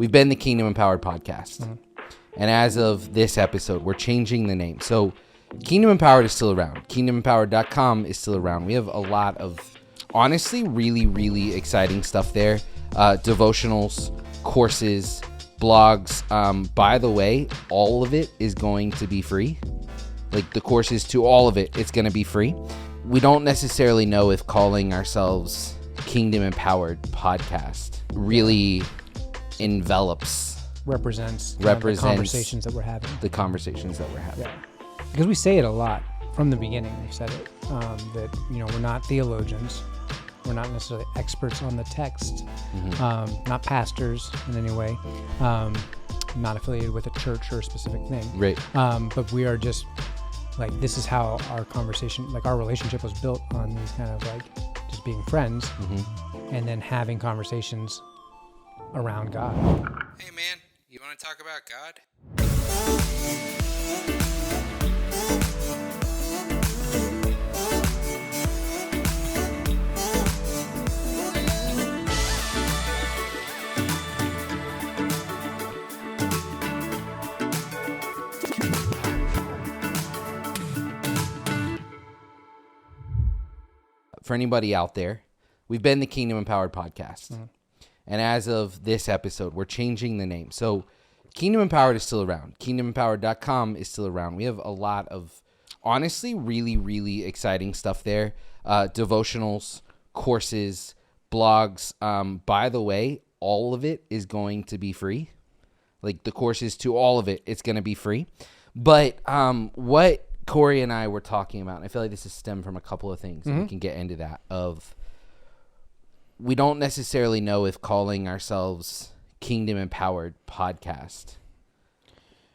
We've been the Kingdom Empowered podcast. And as of this episode, we're changing the name. So Kingdom Empowered is still around. KingdomEmpowered.com is still around. We have a lot of, honestly, really, really exciting stuff there. Devotionals, courses, blogs. By the way, all of it is going to be free. Like the courses to all of it, it's going to be free. We don't necessarily know if calling ourselves Kingdom Empowered podcast really represents the conversations that we're having. Yeah. Because we say it a lot from the beginning. We've said it, that, we're not theologians. We're not necessarily experts on the text, not pastors in any way, not affiliated with a church or a specific thing. Right. But we are just like, this is how our conversation, like our relationship was built on these kind of like just being friends and then having conversations around God. Hey man, you want to talk about God? For anybody out there, we've been the Kingdom Empowered podcast. And as of this episode, we're changing the name. So Kingdom Empowered is still around. KingdomEmpowered.com is still around. We have a lot of, honestly, really, really exciting stuff there. Devotionals, courses, blogs. By the way, all of it is going to be free. Like the courses to all of it, it's going to be free. But what Cory and I were talking about, and I feel like this is stemmed from a couple of things, and we can get into that, of we don't necessarily know if calling ourselves Kingdom Empowered podcast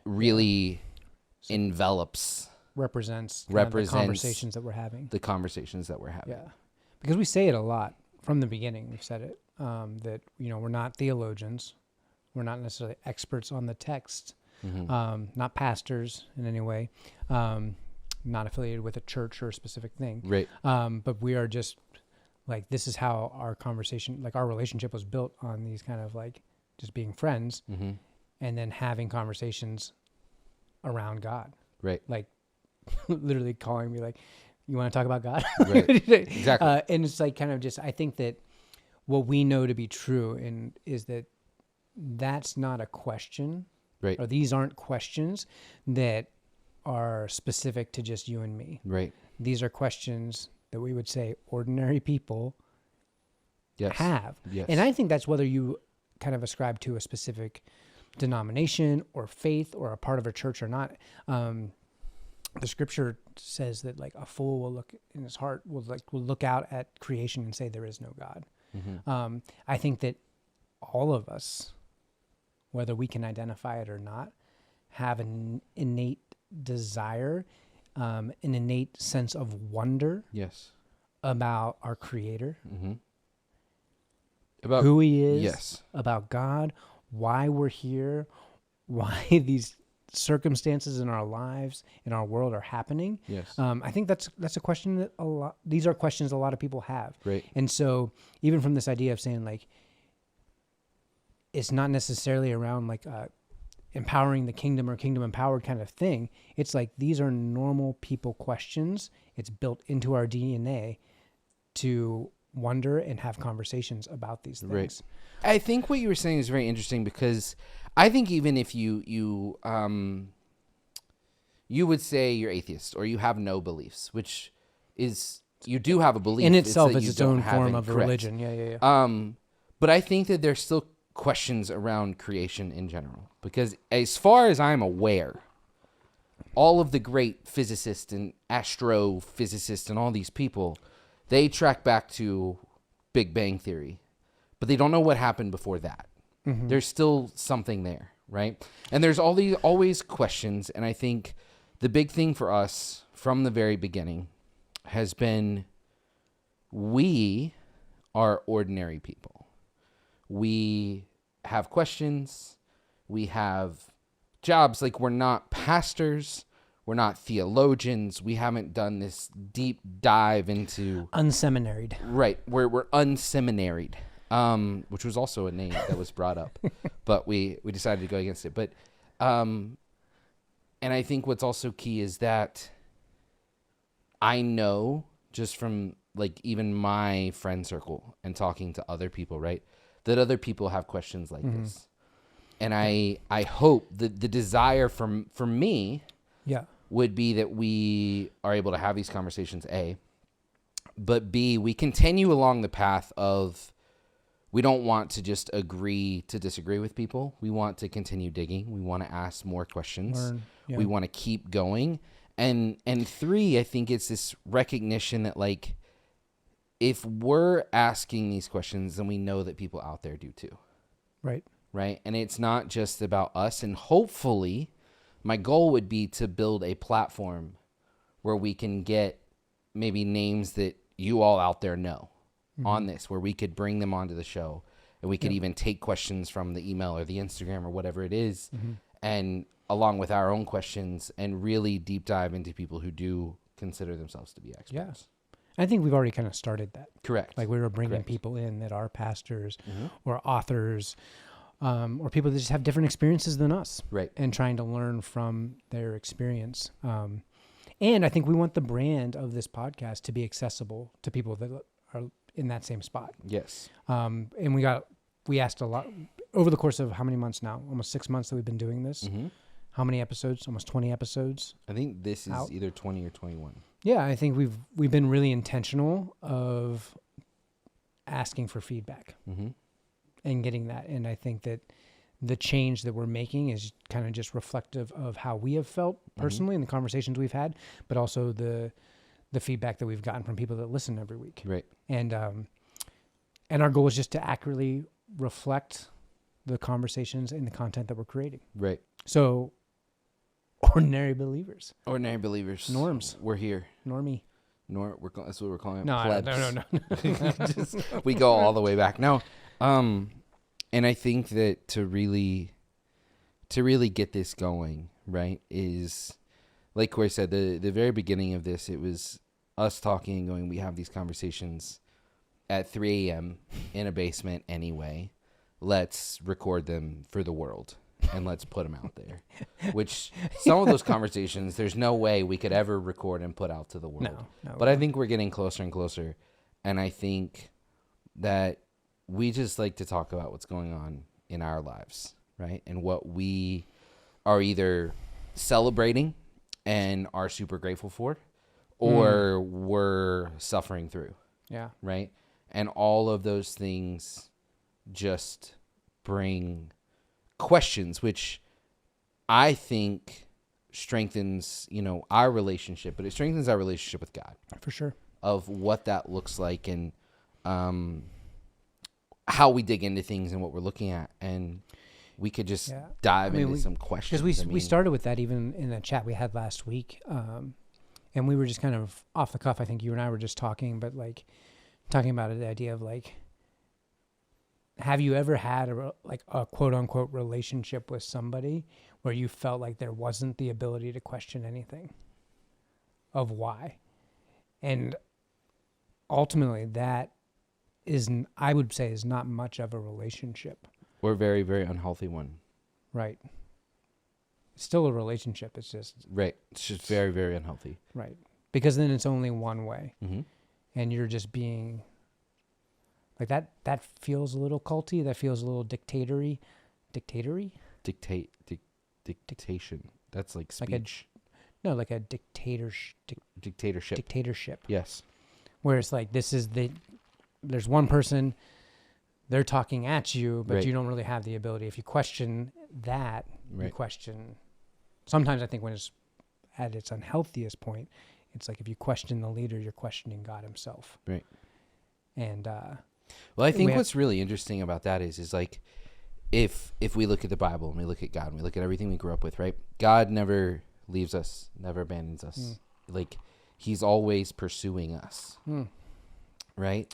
really represents the conversations that we're having. Yeah. Because we say it a lot from the beginning. We've said it, that, we're not theologians. We're not necessarily experts on the text, not pastors in any way, not affiliated with a church or a specific thing. Right. But we are just like, this is how our conversation, like our relationship was built on these kind of like just being friends and then having conversations around God. Right. Like literally calling me like, you want to talk about God? Right. Exactly. And it's like kind of just, I think that what we know to be true is that that's not a question. Right. Or these aren't questions that are specific to just you and me. Right. These are questions that we would say ordinary people have. Yes. And I think that's whether you kind of ascribe to a specific denomination or faith or a part of a church or not. The scripture says that like a fool will look in his heart, will look out at creation and say there is no God. I think that all of us, whether we can identify it or not, have an innate desire, an innate sense of wonder about our Creator, about who He is, about God, why we're here, why these circumstances in our lives, in our world are happening. I think that's a question that these are questions a lot of people have. Right. And so even from this idea of saying like, it's not necessarily around like empowering the kingdom or kingdom empowered kind of thing. It's like, these are normal people questions. It's built into our DNA to wonder and have conversations about these things. Right. I think what you were saying is very interesting, because I think even if you would say you're atheist or you have no beliefs, which is, you do have a belief. In itself, it's its own form of religion. Yeah. But I think that there's still questions around creation in general, because as far as I'm aware, all of the great physicists and astrophysicists and all these people, they track back to Big Bang Theory, but they don't know what happened before that. There's still something there, right? And there's always questions, and I think the big thing for us from the very beginning has been, we are ordinary people. We have questions. We have jobs. Like, we're not pastors. We're not theologians. We haven't done this deep dive into... Unseminaried. Right. We're unseminaried. which was also a name that was brought up, but we decided to go against it. But, and I think what's also key is that I know just from like even my friend circle and talking to other people, right, that other people have questions like this. And I hope that the desire for me would be that we are able to have these conversations, A, but B, we continue along the path of we don't want to just agree to disagree with people. We want to continue digging. We want to ask more questions. Learn. Yeah. We want to keep going. And 3, I think it's this recognition that like if we're asking these questions, then we know that people out there do too. Right. Right. And it's not just about us. And hopefully my goal would be to build a platform where we can get maybe names that you all out there know on this, where we could bring them onto the show and we could even take questions from the email or the Instagram or whatever it is, and along with our own questions and really deep dive into people who do consider themselves to be experts. Yeah. I think we've already kind of started that. Correct. Like we were bringing people in that are pastors or authors, or people that just have different experiences than us. Right. And trying to learn from their experience. And I think we want the brand of this podcast to be accessible to people that are in that same spot. Yes. And we asked a lot over the course of how many months now? Almost 6 months that we've been doing this. How many episodes? Almost 20 episodes. I think this is either 20 or 21. Yeah, I think we've been really intentional of asking for feedback and getting that. And I think that the change that we're making is kind of just reflective of how we have felt personally in the conversations we've had, but also the feedback that we've gotten from people that listen every week. Right. And our goal is just to accurately reflect the conversations and the content that we're creating. Right. So ordinary believers. Ordinary believers. Norms. We're here. Normie. That's what we're calling it. No, Plebs. We go all the way back. No. And I think that to really get this going, right, is like Cory said, the very beginning of this, it was us talking and going, we have these conversations at 3 a.m. in a basement anyway. Let's record them for the world and let's put them out there. Which some of those conversations, there's no way we could ever record and put out to the world. No. But I think we're getting closer and closer. And I think that we just like to talk about what's going on in our lives, right? And what we are either celebrating and are super grateful for, or we're suffering through. Yeah. Right? And all of those things just bring questions, which I think strengthens, our relationship, but it strengthens our relationship with God. For sure. Of what that looks like and how we dig into things and what we're looking at. And we could just dive into some questions. Because we started with that even in the chat we had last week. And we were just kind of off the cuff. I think you and I were just talking, but like talking about the idea of like, have you ever had a quote unquote relationship with somebody where you felt like there wasn't the ability to question anything of why? And ultimately that I would say is not much of a relationship. Or a very, very unhealthy one. Right. It's still a relationship. It's just... Right. It's just very, very unhealthy. Right. Because then it's only one way. Mm-hmm. And you're just being... Like that feels a little culty. That feels a little dictatory. Dictatory? Dictation. That's like speech. Like a dictatorship. Dictatorship. Yes. Where it's like, there's one person, they're talking at you, but you don't really have the ability. If you question that, you question... Sometimes I think when it's at its unhealthiest point, it's like if you question the leader, you're questioning God himself. Right. And... well, I think what's really interesting about that is like, if we look at the Bible and we look at God and we look at everything we grew up with, right? God never leaves us, never abandons us. Like, he's always pursuing us. Right?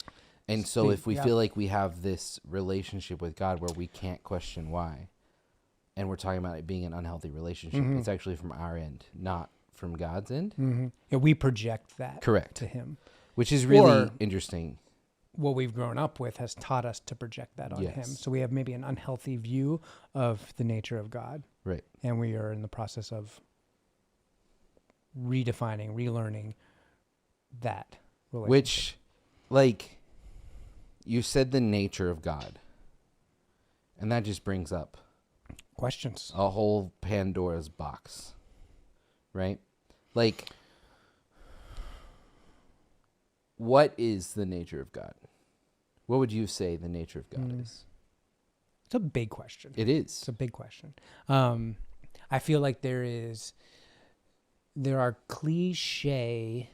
And so if we feel like we have this relationship with God where we can't question why, and we're talking about it being an unhealthy relationship, it's actually from our end, not from God's end. Yeah, we project that Correct. to him. Which is really interesting. what we've grown up with has taught us to project that on him. Yes. So we have maybe an unhealthy view of the nature of God. Right. And we are in the process of redefining, relearning that relationship. Which, like, you said the nature of God. And that just brings up questions. a whole Pandora's box. Right? Like, what is the nature of God? What would you say the nature of God is? It's a big question. It is. It's a big question. I feel like there are cliche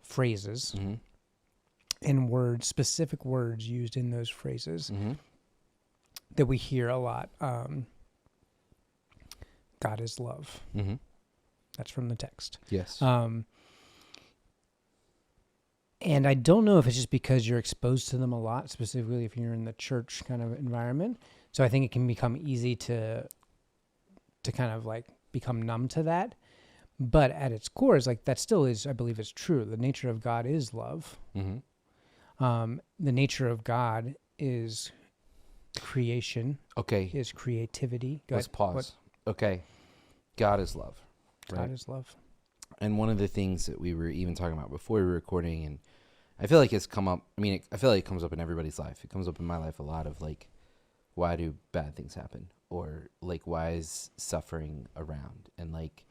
phrases and words, specific words used in those phrases that we hear a lot. God is love. That's from the text. Yes. And I don't know if it's just because you're exposed to them a lot, specifically if you're in the church kind of environment. So I think it can become easy to kind of like become numb to that. But at its core, is like that still is, I believe, is true. The nature of God is love. The nature of God is creation. Okay. Is creativity. Let's pause. Okay. God is love. Right? God is love. And one of the things that we were even talking about before we were recording, and I feel like it's come up. I mean, I feel like it comes up in everybody's life. It comes up in my life a lot of like, why do bad things happen? Or like, why is suffering around? And like,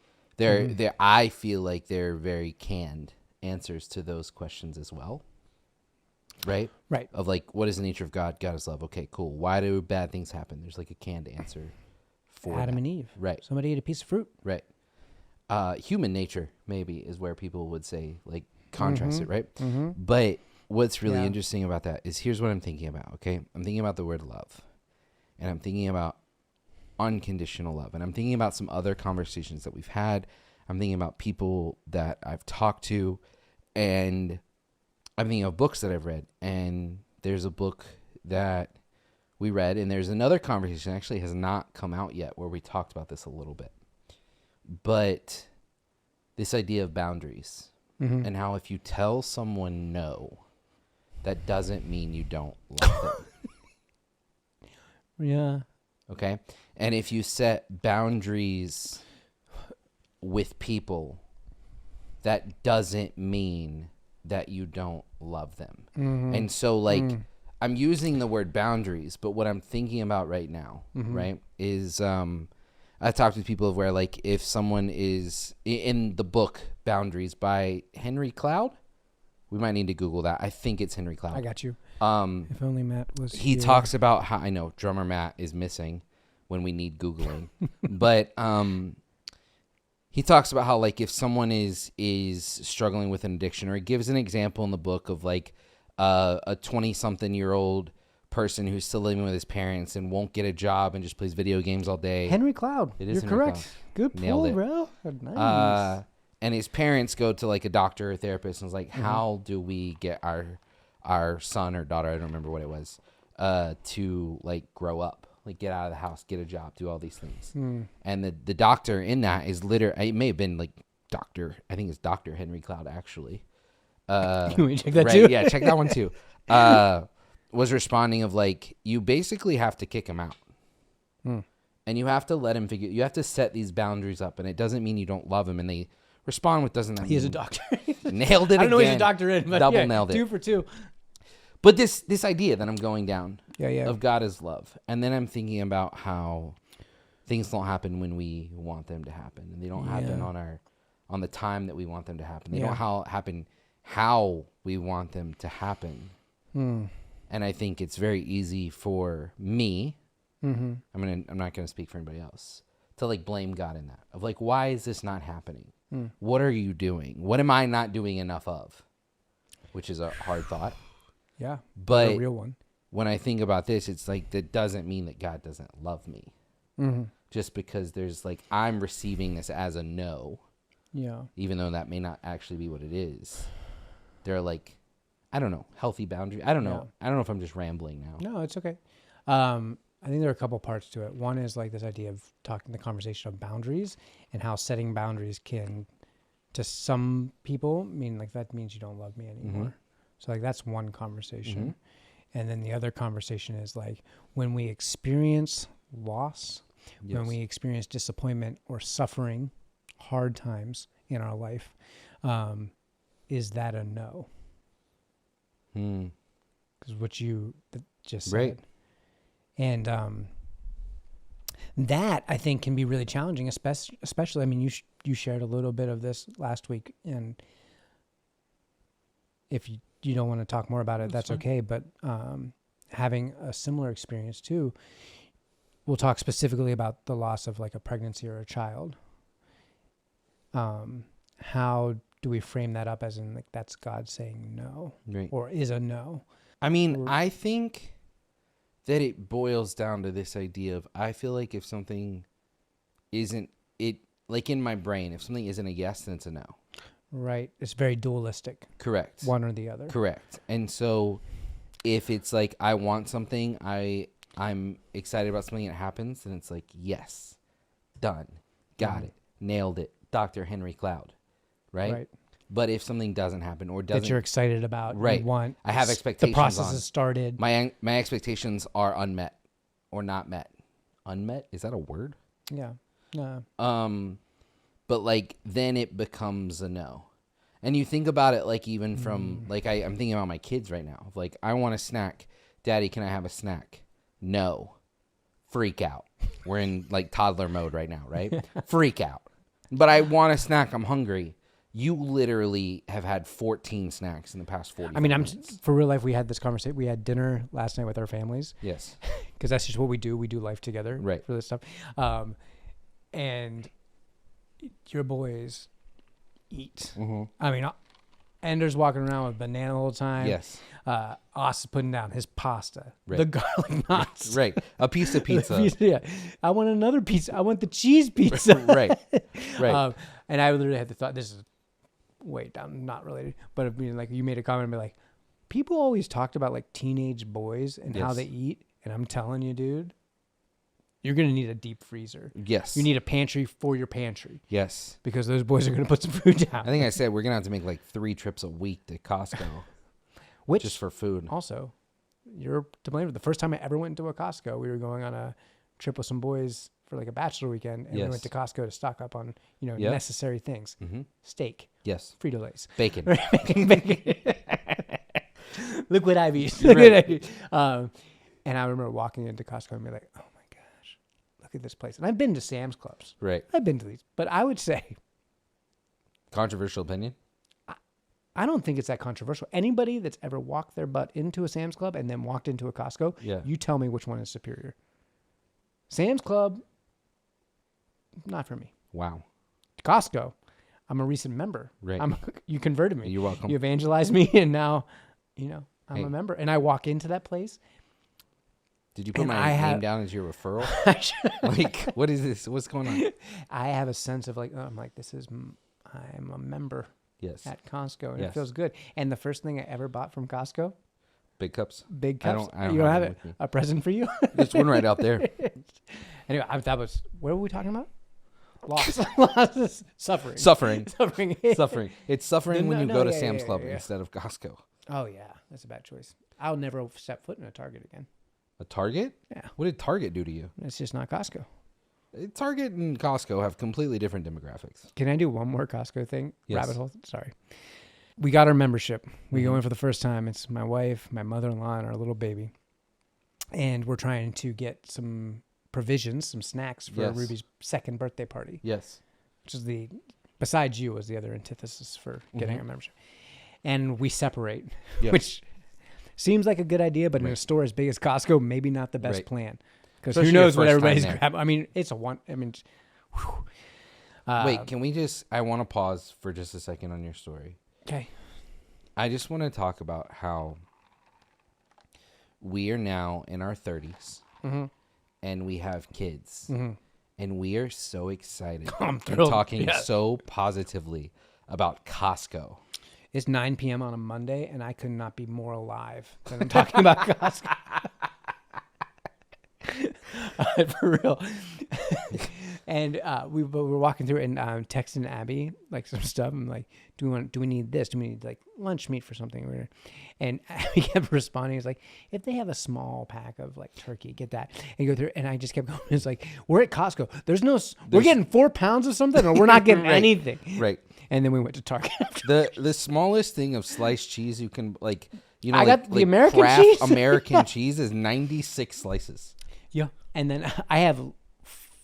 I feel like they're very canned answers to those questions as well. Right? Right. Of like, what is the nature of God? God is love. Okay, cool. Why do bad things happen? There's like a canned answer for Adam that. and Eve. Right. Somebody ate a piece of fruit. Right. Human nature maybe is where people would say like contrast it, right? But what's really interesting about that is here's what I'm thinking about. Okay, I'm thinking about the word love, and I'm thinking about unconditional love, and I'm thinking about some other conversations that we've had. I'm thinking about people that I've talked to, and I'm thinking of books that I've read. And there's a book that we read, and there's another conversation that actually has not come out yet where we talked about this a little bit. But this idea of boundaries and how if you tell someone no, that doesn't mean you don't love them. Yeah. Okay? And if you set boundaries with people, that doesn't mean that you don't love them. And so like I'm using the word boundaries, but what I'm thinking about right now, right, is I talked to people where, like, if someone is in the book Boundaries by Henry Cloud, we might need to Google that. I think it's Henry Cloud. I got you. If only Matt was He here. talks about how, I know drummer Matt is missing when we need Googling, but he talks about how, like, if someone is struggling with an addiction, or he gives an example in the book of like a 20-something-year-old person who's still living with his parents and won't get a job and just plays video games all day. Henry Cloud. It is You're Henry correct. Cloud. Good Nailed pull, it. bro. Nice. And his parents go to like a doctor or therapist and was like, how do we get our son or daughter, I don't remember what it was, to like grow up, like get out of the house, get a job, do all these things. And the doctor in that is literally, it may have been like I think it's Dr. Henry Cloud actually. Can we check that right, too? Yeah, check that one too. Was responding of like, you basically have to kick him out. And you have to let him you have to set these boundaries up, and it doesn't mean you don't love him. And they respond with, doesn't that He is a mean- doctor. Nailed it again. I don't know he's a doctor in, but Double yeah, nailed it. 2 for 2. But this idea that I'm going down Yeah. of God is love. And then I'm thinking about how things don't happen when we want them to happen. And they don't happen on the time that we want them to happen. They don't happen how we want them to happen. And I think it's very easy for me, I'm not gonna speak for anybody else, to like blame God in that. Of like, why is this not happening? What are you doing? What am I not doing enough of? Which is a hard thought. Yeah. But a real one. when I think about this, it's like, that doesn't mean that God doesn't love me. Just because there's like, I'm receiving this as a no. Yeah. Even though that may not actually be what it is. They're like, I don't know, healthy boundary. I don't know. I don't know if I'm just rambling now. No, it's okay. I think there are a couple parts to it. One is like this idea of the conversation of boundaries and how setting boundaries can, to some people, mean like that means you don't love me anymore. So like that's one conversation. Mm-hmm. And then the other conversation is like when we experience loss, when we experience disappointment or suffering, hard times in our life, is that a no? Because what you just said. Right. And that I think can be really challenging, especially I mean, you shared a little bit of this last week, and if you don't want to talk more about it, that's okay. But having a similar experience too, we'll talk specifically about the loss of like a pregnancy or a child. How do we frame that up as in like that's God saying no, Right. or is a no? I mean, I think that it boils down to this idea of, I feel like if something isn't it, like in my brain, if something isn't a yes, then it's a no. Right. It's very dualistic. Correct. One or the other. Correct. And so if it's like, I want something, I'm excited about something that happens, then it's like, yes, done, got it, nailed it, Dr. Henry Cloud, right? But if something doesn't happen or doesn't, that you're excited about, right? You want, I have expectations. The process has started. My expectations are unmet or not met. Unmet, is that a word? Yeah. No. But like then it becomes a no. And you think about it like even from like I'm thinking about my kids right now. Like, I want a snack. Daddy, can I have a snack? No. Freak out. We're in like toddler mode right now, right? Freak out. But I want a snack. I'm hungry. You literally have had 14 snacks in the past 40 minutes. For real life, we had this conversation. We had dinner last night with our families. Yes. Because that's just what we do. We do life together. Right. For this stuff. And your boys eat. Mm-hmm. I mean, Ender's walking around with banana all the time. Yes. Oz is putting down his pasta. Right. The garlic knots. Right. A piece of pizza. Yeah. I want another pizza. I want the cheese pizza. Right. Right. And I literally had the thought, this is way down, not related, but I mean, like you made a comment and be like, people always talked about like teenage boys and how they eat. And I'm telling you, dude, you're going to need a deep freezer. Yes. You need a pantry for your pantry. Yes. Because those boys are going to put some food down. I think I said we're going to have to make like 3 trips a week to Costco. Which, just for food. Also, you're to blame. The first time I ever went into a Costco, we were going on a trip with some boys for like a bachelor weekend. And we went to Costco to stock up on, necessary things. Mm-hmm. Steak. Yes. Frito-Lays. Bacon. Bacon. Liquid IVs. Right. And I remember walking into Costco and be like, oh my gosh, look at this place. And I've been to Sam's Clubs. Right. I've been to these. But I would say. Controversial opinion? I don't think it's that controversial. Anybody that's ever walked their butt into a Sam's Club and then walked into a Costco, you tell me which one is superior. Sam's Club, not for me. Wow. Costco, I'm a recent member. Right. You converted me. You're welcome. You evangelized me, and now, I'm a member. And I walk into that place. Did you put my name down as your referral? Like, what is this? What's going on? I have a sense of like, I'm a member. Yes. At Costco, and it feels good. And the first thing I ever bought from Costco, big cups. Big cups. I don't you don't have it? A present for you? There's one right out there. Anyway, that was. What were we talking about? Loss. Suffering. Suffering. Suffering. Suffering. It's suffering when you go to Sam's Club instead of Costco. Oh yeah, that's a bad choice. I'll never step foot in a Target again. A Target? Yeah. What did Target do to you? It's just not Costco. Target and Costco have completely different demographics. Can I do one more Costco thing? Yes. Rabbit hole. Sorry. We got our membership. We go in for the first time. It's my wife, my mother-in-law, and our little baby. And we're trying to get some provisions, some snacks for Ruby's second birthday party. Yes. Which is besides you, was the other antithesis for getting a membership. And we separate, which seems like a good idea, but in a store as big as Costco, maybe not the best plan. Because who knows what everybody's grabbing. I mean, it's a one. I mean, wait, can we I want to pause for just a second on your story. Okay. I just want to talk about how we are now in our 30s and we have kids and we are so excited and talking so positively about Costco. It's 9 p.m. on a Monday and I could not be more alive than I'm talking about Costco. For real. And we were walking through and texting Abby like some stuff. I'm like, do we need this? Do we need like lunch meat for something? And Abby kept responding. He's like, if they have a small pack of like turkey, get that. And go through. And I just kept going. It's like, we're at Costco. We're getting 4 pounds of something, or we're not getting anything. Right. And then we went to Target. The smallest thing of sliced cheese you can like. You know, I got the American Kraft cheese. American cheese is 96 slices. Yeah. And then I have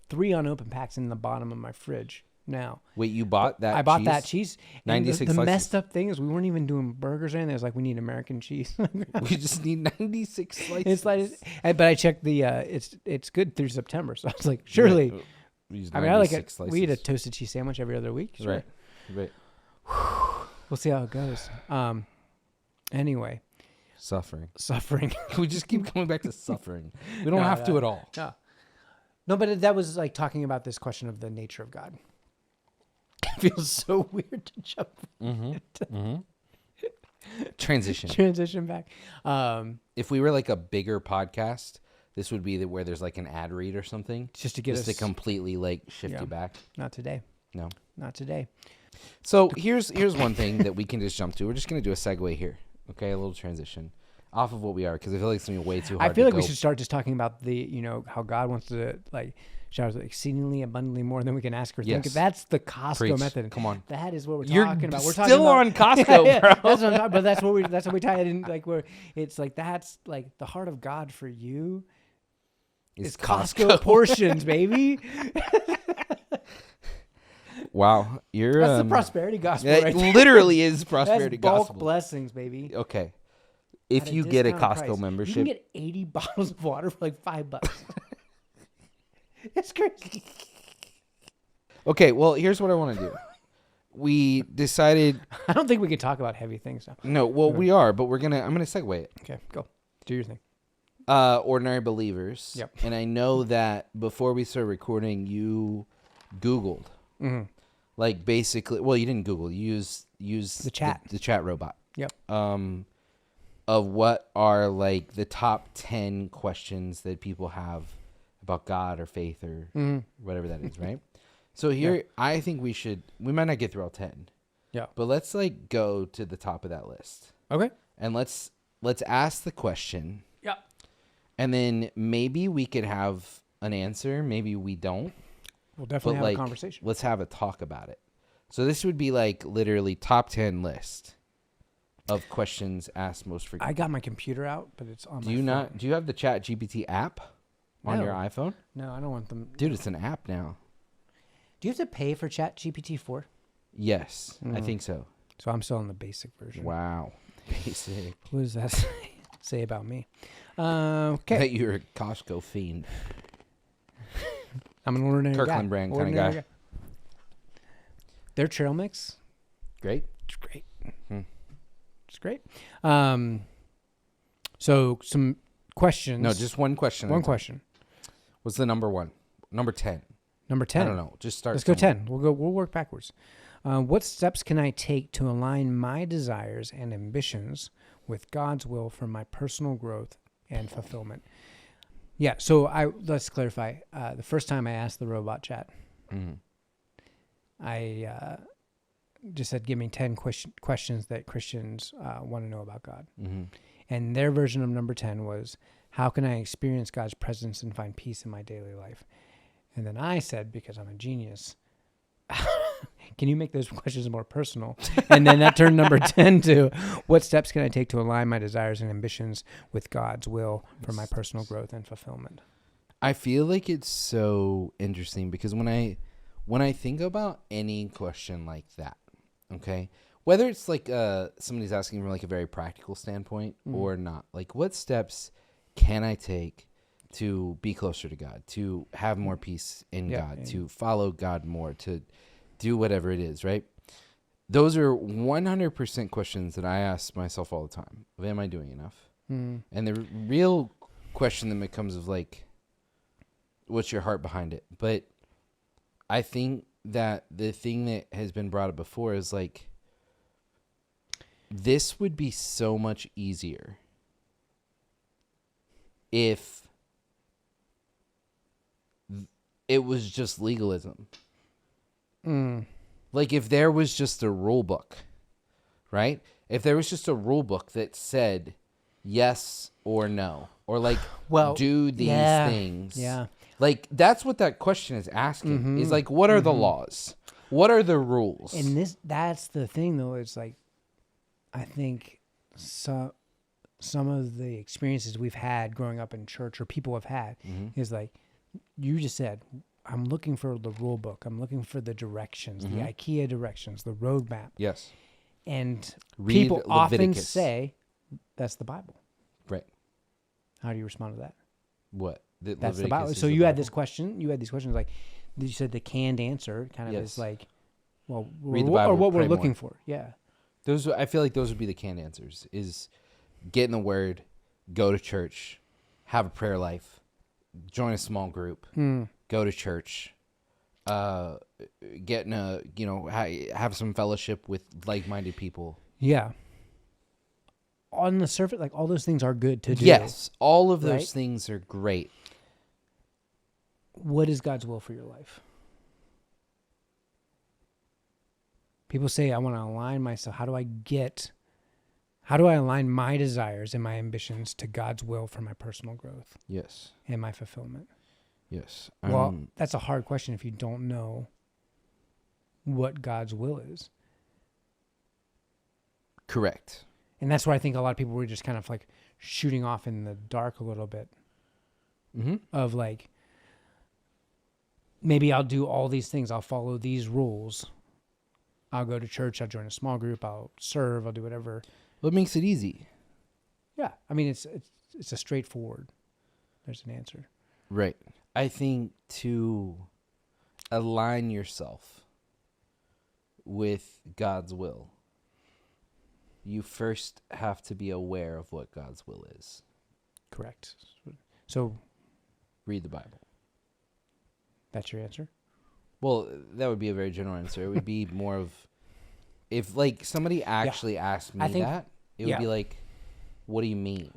3 unopened packs in the bottom of my fridge now. Wait, you bought that? I bought that cheese. 96 the slices. Messed up thing is we weren't even doing burgers or anything. It was like, we need American cheese. We just need 96 slices. It's like, but I checked the it's good through September, so I was like, surely. I mean, I like it. Slices. We eat a toasted cheese sandwich every other week. Sure. Right. We'll see how it goes. Anyway. Suffering. We just keep coming back to suffering. We don't have to at all. No, but that was like talking about this question of the nature of God. It feels so weird to jump transition back. If we were like a bigger podcast, this would be where there's like an ad read or something, just to completely like shift you back. Not today. No, not today. So here's one thing that we can just jump to. We're just gonna do a segue here. Okay, a little transition off of what we are, because I feel like it's gonna be way too hard. I feel like we should start just talking about how God wants to like shower us exceedingly abundantly more than we can ask or think. That's the Costco method. Come on, that is what we're talking about. We're still on Costco, bro. That's what I'm talking, but that's what we tie it in. Like where it's like that's like the heart of God for you is Costco portions, baby. Wow, that's the prosperity gospel. It right literally is prosperity that's bulk gospel. blessings, baby. Okay, if you get a Costco membership, you can get 80 bottles of water for like $5. It's crazy. Okay, well, here's what I want to do. We decided. I don't think we can talk about heavy things now. No, well, we are, but I'm gonna segue it. Okay, go. Do your thing. Ordinary believers. Yep. And I know that before we started recording, you Googled. Mm-hmm. Like basically, well, you didn't Google. You use the chat, the chat robot. Yep. Of what are like the top 10 questions that people have about God or faith or whatever that is, right? So here, I think we might not get through all 10. Yeah. But let's like go to the top of that list. Okay. And let's ask the question. Yeah. And then maybe we could have an answer. Maybe we don't. We'll definitely have a conversation. Let's have a talk about it. So this would be like literally top 10 list of questions asked most frequently. I got my computer out, but it's on my phone. Do you have the Chat GPT app on your iPhone? No, I don't want them. Dude, it's an app now. Do you have to pay for Chat GPT 4? Yes, I think so. So I'm still on the basic version. Wow. Basic. What does that say about me? Okay. That you're a Costco fiend. I'm an ordinary Kirkland brand kind of guy. Their trail mix. Great. It's great. It's great. So some questions. No, just one question. One question. What's the number one? Number 10. Number 10. I don't know. Just start. Let's go 10. We'll work backwards. What steps can I take to align my desires and ambitions with God's will for my personal growth and fulfillment? Yeah. So let's clarify. The first time I asked the robot chat, I just said, give me 10 questions that Christians want to know about God. And their version of number 10 was, how can I experience God's presence and find peace in my daily life? And then I said, because I'm a genius, can you make those questions more personal? And then that turned number 10 to, what steps can I take to align my desires and ambitions with God's will for my personal growth and fulfillment? I feel like it's so interesting because when I think about any question like that, okay, whether it's like somebody's asking from like a very practical standpoint or not, like what steps can I take to be closer to God, to have more peace in God, to follow God more, to do whatever it is, right? Those are 100% questions that I ask myself all the time. Am I doing enough? And the real question that becomes of like, what's your heart behind it? But I think that the thing that has been brought up before is like, this would be so much easier if it was just legalism. Like if there was just a rule book, right? If there was just a rule book that said yes or no, or like, do these things. Yeah. Like that's what that question is asking. Is like, what are the laws? What are the rules? And that's the thing though. It's like, I think some of the experiences we've had growing up in church or people have had is like, you just said, I'm looking for the rule book. I'm looking for the directions, the IKEA directions, the roadmap. Yes. And Read people often Leviticus. say that's the Bible. Right. How do you respond to that? What? That's the Bible. So you had this question. You had these questions like, you said the canned answer kind of is like, well, read the Bible, or what we're pray looking more. for. Yeah. I feel like those would be the canned answers: is get in the Word, go to church, have a prayer life, join a small group, go to church, get in have some fellowship with like-minded people. Yeah. On the surface, like all those things are good to do. Yes, all of those right? things are great. What is God's will for your life? People say, I want to align myself. How do I align my desires and my ambitions to God's will for my personal growth? Yes. And my fulfillment? Yes. Well, that's a hard question if you don't know what God's will is. Correct. And that's why I think a lot of people were just kind of like shooting off in the dark a little bit. Of like, maybe I'll do all these things. I'll follow these rules. I'll go to church. I'll join a small group. I'll serve. I'll do whatever. What makes it easy? Yeah. I mean, it's a straightforward. There's an answer. Right. I think to align yourself with God's will, you first have to be aware of what God's will is. Correct. So read the Bible. That's your answer? Well, that would be a very general answer. It would be more of, if like somebody actually asked me that, it would be like, what do you mean?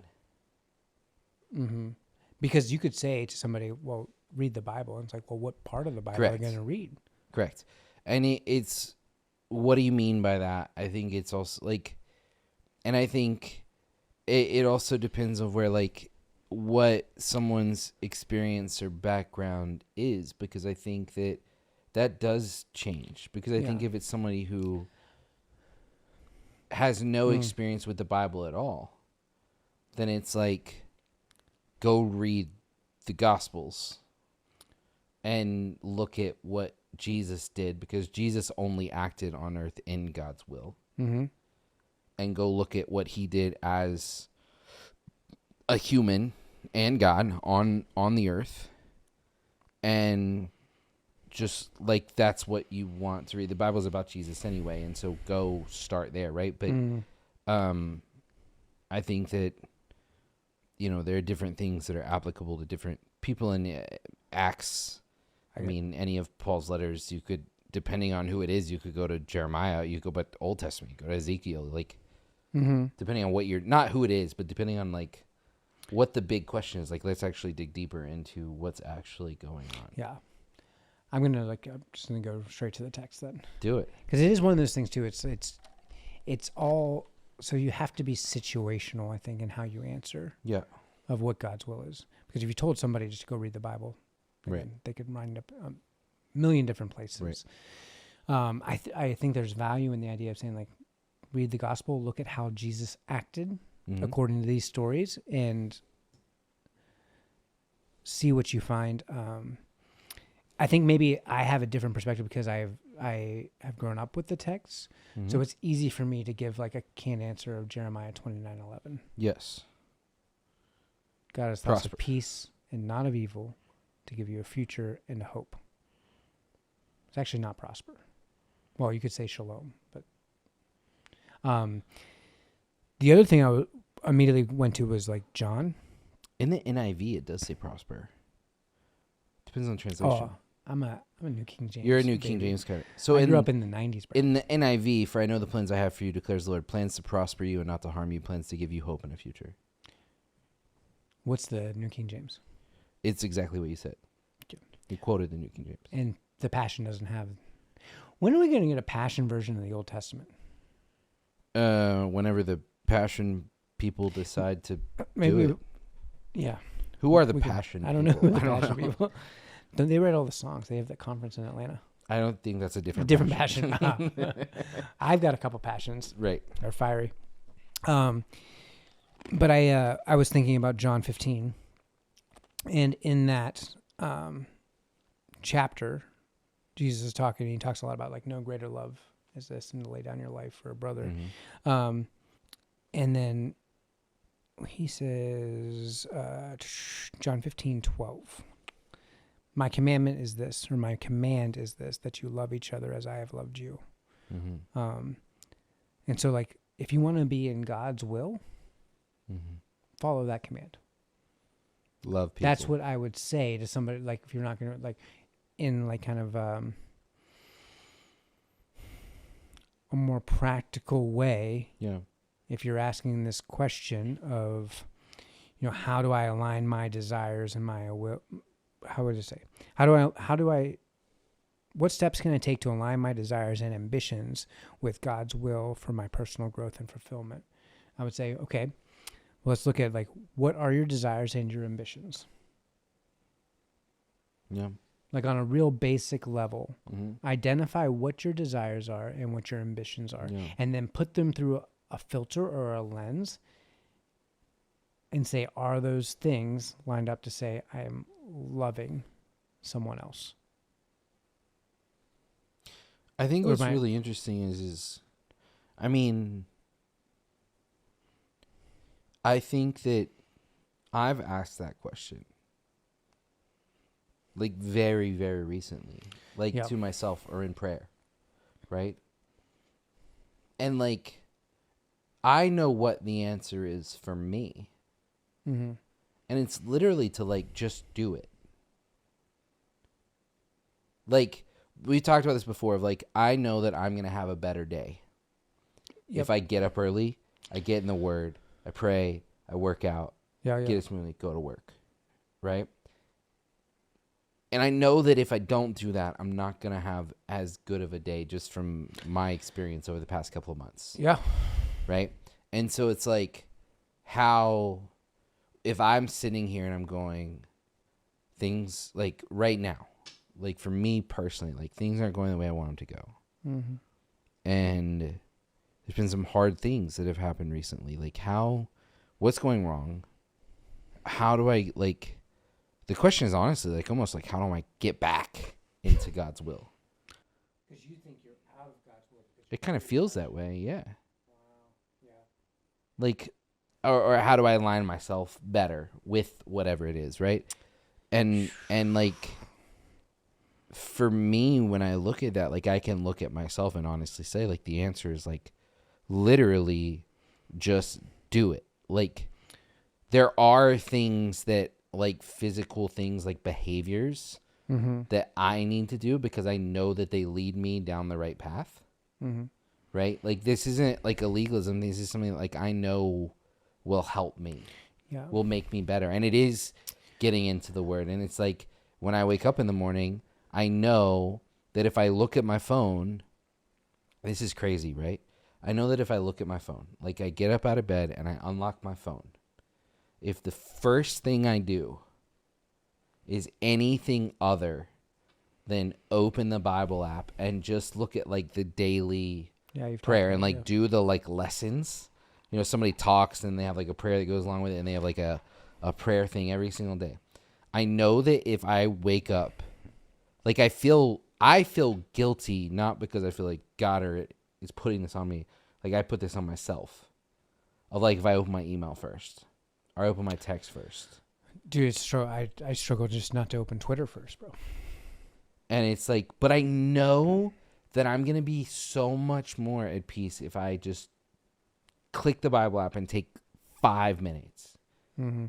Because you could say to somebody, well, read the Bible. And it's like, well, what part of the Bible are you going to read? Correct. And it's, what do you mean by that? I think it's also like, and I think it also depends on where, like, what someone's experience or background is, because I think that does change. Because I think if it's somebody who has no experience with the Bible at all, then it's like, go read the Gospels and look at what Jesus did, because Jesus only acted on earth in God's will. And go look at what he did as a human and God on the earth. And just like, that's what you want to read. The Bible's about Jesus anyway, and so go start there, right? But I think that, there are different things that are applicable to different people in Acts. I mean, any of Paul's letters, you could, depending on who it is, you could go to Jeremiah, you could go to Old Testament, you go to Ezekiel, like, depending on what not who it is, but depending on like what the big question is. Like, let's actually dig deeper into what's actually going on. Yeah. I'm just going to go straight to the text then. Do it. Because it is one of those things too. It's all, so you have to be situational, I think, in how you answer of what God's will is. Because if you told somebody just to go read the Bible, they could wind up a million different places. Right. I think there's value in the idea of saying, like, read the gospel, look at how Jesus acted according to these stories, and see what you find. I think maybe I have a different perspective because I have grown up with the text, so it's easy for me to give like a canned answer of Jeremiah 29:11. Yes. God has thoughts of peace and not of evil, to give you a future and a hope. It's actually not prosper. Well, you could say shalom, but the other thing I immediately went to was like John. In the NIV, it does say prosper. Depends on translation. Oh, I'm a New King James. You're a New King James character. So I grew up in the 90s, bro. In the NIV, for I know the plans I have for you, declares the Lord, plans to prosper you and not to harm you, plans to give you hope in a future. What's the New King James? It's exactly what you said. He quoted the New King James. And the Passion doesn't have. When are we going to get a Passion version of the Old Testament? Whenever the Passion people decide to do it. Yeah. Who are the Passion I don't know people? who the Passion people. Don't they write all the songs? They have that conference in Atlanta. I don't think that's a different Passion. I've got a couple passions. Right. They're fiery. But I was thinking about John 15. And in that chapter, Jesus is talking, and he talks a lot about like no greater love is this than to lay down your life for a brother. Mm-hmm. And then he says, John 15:12. My commandment is this, or my command is this, that you love each other as I have loved you. Mm-hmm. And so, like, if you want to be in God's will, follow that command. Love people. That's what I would say to somebody, like, if you're not going to, like, in, like, kind of a more practical way. Yeah. If you're asking this question of, how do I align my desires and my will? How would I say? What steps can I take to align my desires and ambitions with God's will for my personal growth and fulfillment? I would say, okay, let's look at, like, what are your desires and your ambitions? Yeah. Like, on a real basic level, Mm-hmm. identify what your desires are and what your ambitions are, and then put them through a filter or a lens and say, are those things lined up to say, I am loving someone else? I think what's really interesting is, I mean, I think that I've asked that question, like, very, very recently, like, to myself or in prayer, right? And, like, I know what the answer is for me. Mm-hmm. And it's literally to, like, just do it. Like, we talked about this before of, like, I know that I'm going to have a better day. If I get up early, I get in the Word, I pray, I work out, get it smoothly, go to work, right? And I know that if I don't do that, I'm not going to have as good of a day, just from my experience over the past couple of months. Yeah. Right? And so it's like, how, if I'm sitting here and I'm going, things, like, right now, like, for me personally, like, things aren't going the way I want them to go. Mm-hmm. And there's been some hard things that have happened recently. Like, what's going wrong? How do I, like, the question is honestly, like, almost like, how do I get back into God's will? Because you think you're out of God's will. It kind of feels that way, yeah. Wow. Yeah. Like, or how do I align myself better with whatever it is, right? And like, for me, when I look at that, like, I can look at myself and honestly say, like, the answer is, like, literally just do it. Like, there are things that, like, physical things, like behaviors that I need to do because I know that they lead me down the right path. Mm-hmm. Right? Like, this isn't like a legalism. This is something that, like, I know will help me, will make me better. And it is getting into the Word. And it's like, when I wake up in the morning, I know that if I look at my phone, this is crazy, right? I know that if I look at my phone, like, I get up out of bed and I unlock my phone, if the first thing I do is anything other than open the Bible app and just look at, like, the daily prayer and, like, do the, like, lessons, somebody talks and they have, like, a prayer that goes along with it, and they have, like, a prayer thing every single day. I know that if I wake up, like, I feel guilty, not because I feel like God is putting this on me. Like, I put this on myself. Of, like, if I open my email first or I open my text first. Dude, I struggle just not to open Twitter first, bro. And it's like, but I know that I'm going to be so much more at peace if I just click the Bible app and take 5 minutes,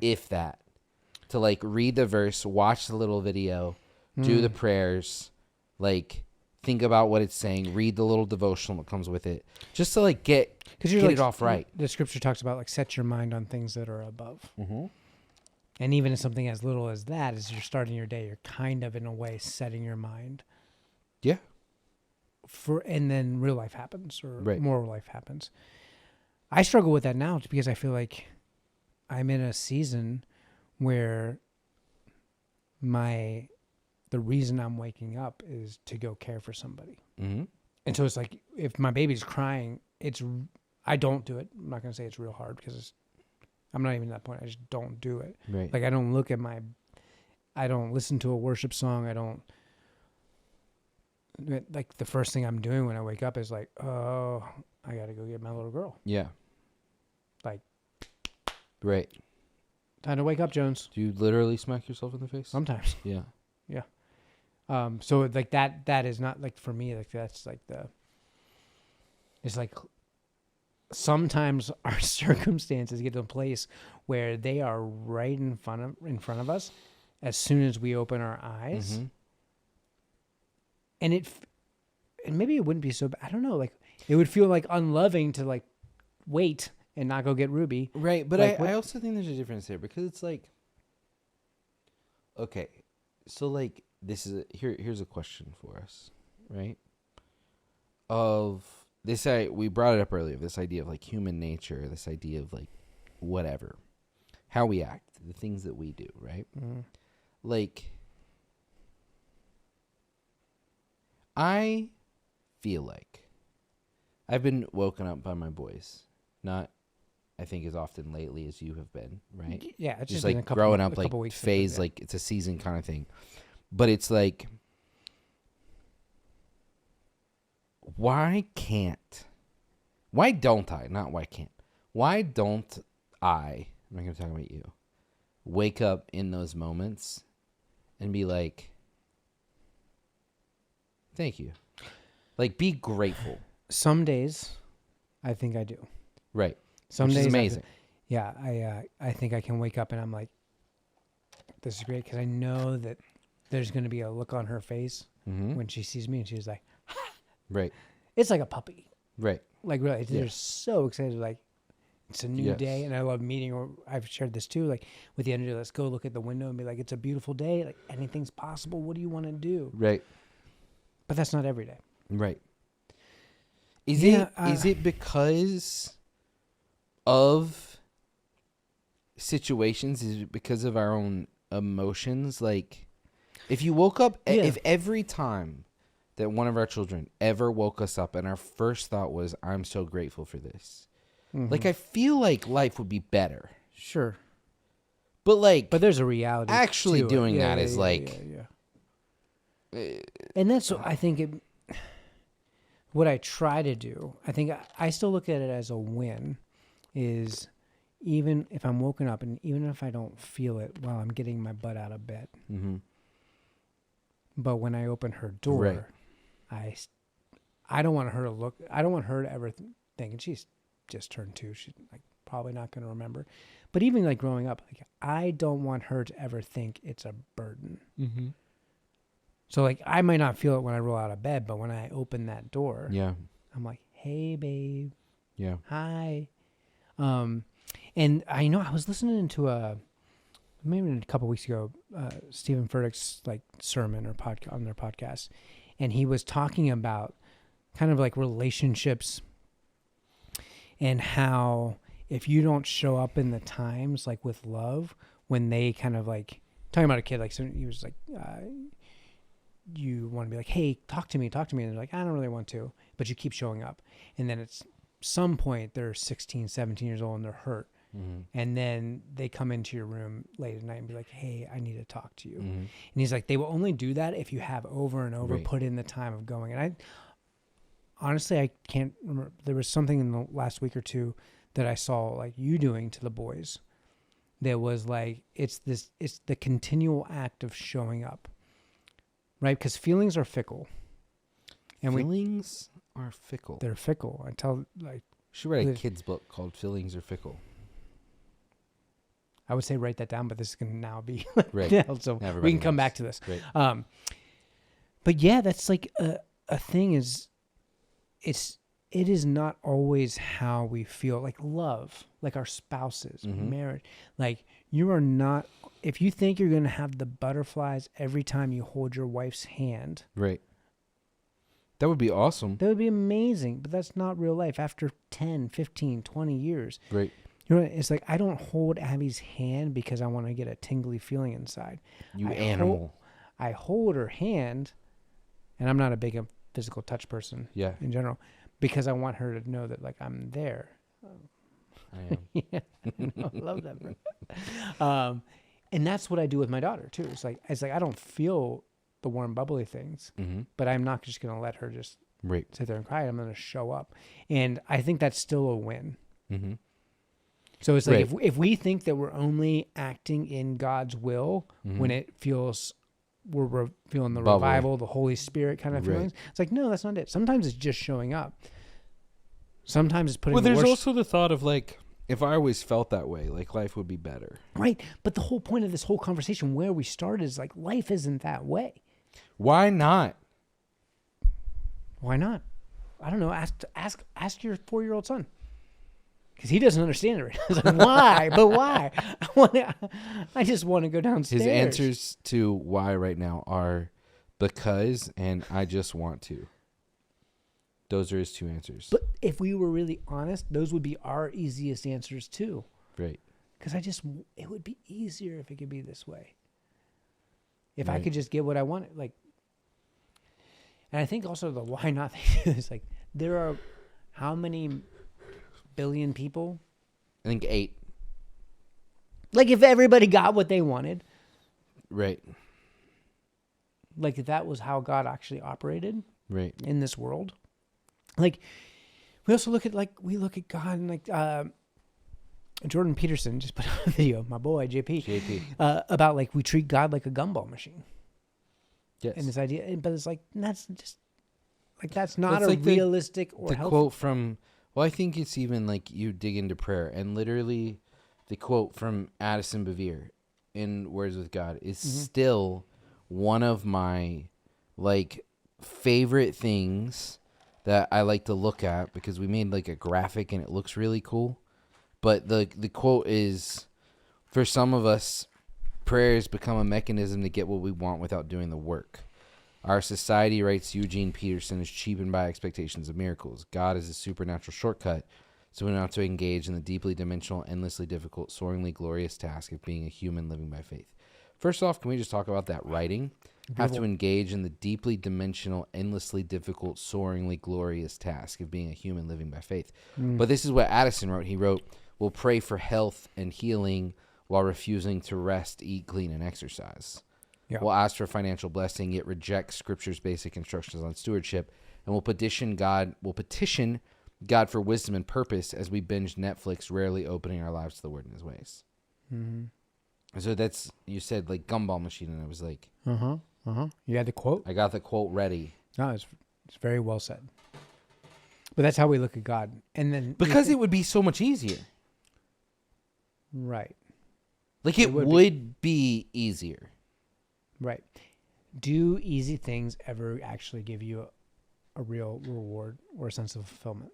if that, to, like, read the verse, watch the little video, do the prayers, like, think about what it's saying, read the little devotional that comes with it, just to, like, get it off right. The scripture talks about, like, set your mind on things that are above. Mm-hmm. And even something as little as that, as you're starting your day, you're kind of in a way setting your mind. Yeah. And then real life happens, or Right. more life happens. I struggle with that now because I feel like I'm in a season where the reason I'm waking up is to go care for somebody. Mm-hmm. And so it's like, if my baby's crying, I don't do it. I'm not going to say it's real hard because I'm not even at that point. I just don't do it. Right. Like, I don't listen to a worship song. Like, the first thing I'm doing when I wake up is like, oh, I got to go get my little girl. Yeah. Like, right. Time to wake up, Jones. Do you literally smack yourself in the face? Sometimes. Yeah. Yeah. So like that is not like, for me, like that's like it's like sometimes our circumstances get to a place where they are right in front of us as soon as we open our eyes. Mm-hmm. And maybe it wouldn't be so bad. I don't know. Like, it would feel like unloving to like wait and not go get Ruby. Right. But like, I also think there's a difference there, because it's like, okay, so like here's a question for us, right? Of this, we brought it up earlier, this idea of like human nature, this idea of like whatever, how we act, the things that we do, right? Mm-hmm. Like, I feel like I've been woken up by my boys, not I think as often lately as you have been, right? Yeah, it's Just been like a couple, growing up, a like couple weeks phase, ago, yeah. like it's a season kind of thing. But it's like, why don't I, not why can't, why don't I'm not going to talk about you, wake up in those moments and be like, thank you. Like, be grateful. Some days, I think I do. Right. Some Which days, is amazing. I think I can wake up and I'm like, this is great, because I know that there's going to be a look on her face Mm-hmm. when she sees me, and she's like, Right. it's like a puppy. Right. Like, really, Yeah. they're so excited. Like, it's a new Yes. day, and I love meeting. Or I've shared this too, like with the energy. Let's go look at the window and be like, it's a beautiful day. Like, anything's possible. What do you want to do? Right. But that's not every day. Right. Is Yeah, it because of situations? Is it because of our own emotions? Like, if you woke up, Yeah. if every time that one of our children ever woke us up and our first thought was, I'm so grateful for this. Mhm. Like, I feel like life would be better. Sure, But like, but there's a reality. actually to it. doing Yeah, that yeah, is yeah, like, yeah. And that's what I think it. What I try to do, I think I still look at it as a win, is even if I'm woken up and even if I don't feel it while I'm getting my butt out of bed, mm-hmm. but when I open her door, Right. I don't want her to look. I don't want her to ever think, and she's just turned 2. She's like probably not going to remember. But even like growing up, like, I don't want her to ever think it's a burden. Mm-hmm. So like, I might not feel it when I roll out of bed, but when I open that door, Yeah. I'm like, hey, babe. Yeah. Hi. And I know I was listening to maybe a couple weeks ago, Stephen Furtick's like sermon or podcast on their podcast. And he was talking about kind of like relationships and how if you don't show up in the times, like with love, when they kind of like talking about a kid, like, so he was like, you want to be like, hey, talk to me. And they're like, I don't really want to, but you keep showing up. And then it's some point they're 16, 17 years old and they're hurt. Mm-hmm. And then they come into your room late at night and be like, hey, I need to talk to you. Mm-hmm. And he's like, they will only do that if you have over and over Right. put in the time of going. And honestly, I can't remember. There was something in the last week or two that I saw like you doing to the boys that was like, it's the continual act of showing up. Right? Because feelings are fickle. And Feelings are fickle. they're fickle. I tell, like, Should write a the- kid's book called Feelings Are Fickle. I would say write that down, but this is going to now be Right. nailed, so Everybody we can come knows. back to this. Great. But yeah, that's like a thing is, it's it is not always how we feel, like love, like our spouses, marriage. Like you are not, if you think you're going to have the butterflies every time you hold your wife's hand. Right. That would be awesome. That would be amazing, but that's not real life. After 10, 15, 20 years. Right. You know, it's like I don't hold Abby's hand because I want to get a tingly feeling inside. Animal. I hold her hand, and I'm not a big physical touch person in general, because I want her to know that, like, I'm there. I am. Yeah, I love that, bro. And that's what I do with my daughter, too. It's like I don't feel the warm, bubbly things, but I'm not just going to let her just sit there and cry. I'm going to show up. And I think that's still a win. Mm-hmm. So it's like if we think that we're only acting in God's will when it feels we're feeling the bubbly. Revival, the Holy Spirit kind of feelings, it's like, no, that's not it. Sometimes it's just showing up. Sometimes it's putting. Well, there's also the thought of like, if I always felt that way, like life would be better. Right. But the whole point of this whole conversation, where we started, is like life isn't that way. Why not? Why not? I don't know. Ask your 4-year-old son. Because he doesn't understand it right now. It's like, why? But why? I just want to go downstairs. His answers to why right now are because and I just want to. Those are his 2 answers. But if we were really honest, those would be our easiest answers too. Right. Because it would be easier if it could be this way. If I could just get what I wanted. Like, and I think also the why not thing is like, there are how many billion people? I think 8. Like if everybody got what they wanted. Right. Like if that was how God actually operated. Right. In this world. Like we also look at God and like Jordan Peterson just put out a video, my boy JP. About like we treat God like a gumball machine. Yes. And this idea, but it's like that's just like that's not like realistic or the healthy. Quote from. Well, I think it's even like you dig into prayer, and literally, the quote from Addison Bevere in Words with God is still one of my like favorite things that I like to look at, because we made like a graphic and it looks really cool. But the quote is, for some of us, prayer has become a mechanism to get what we want without doing the work. Our society, writes Eugene Peterson, is cheapened by expectations of miracles. God is a supernatural shortcut, so we don't have to engage in the deeply dimensional, endlessly difficult, soaringly glorious task of being a human living by faith. First off, can we just talk about that writing? Have to engage in the deeply dimensional, endlessly difficult, soaringly glorious task of being a human living by faith. But this is what Addison wrote. He wrote, we'll pray for health and healing while refusing to rest, eat clean, and exercise. Yeah. We'll ask for financial blessing, yet reject Scripture's basic instructions on stewardship, and we'll petition God for wisdom and purpose as we binge Netflix, rarely opening our lives to the Word and His ways. Mm-hmm. So that's, you said like gumball machine, and I was like, You had the quote? I got the quote ready. No, it's very well said. But that's how we look at God, and then because it would be so much easier, right? Like it would be easier. Right. Do easy things ever actually give you a real reward or a sense of fulfillment?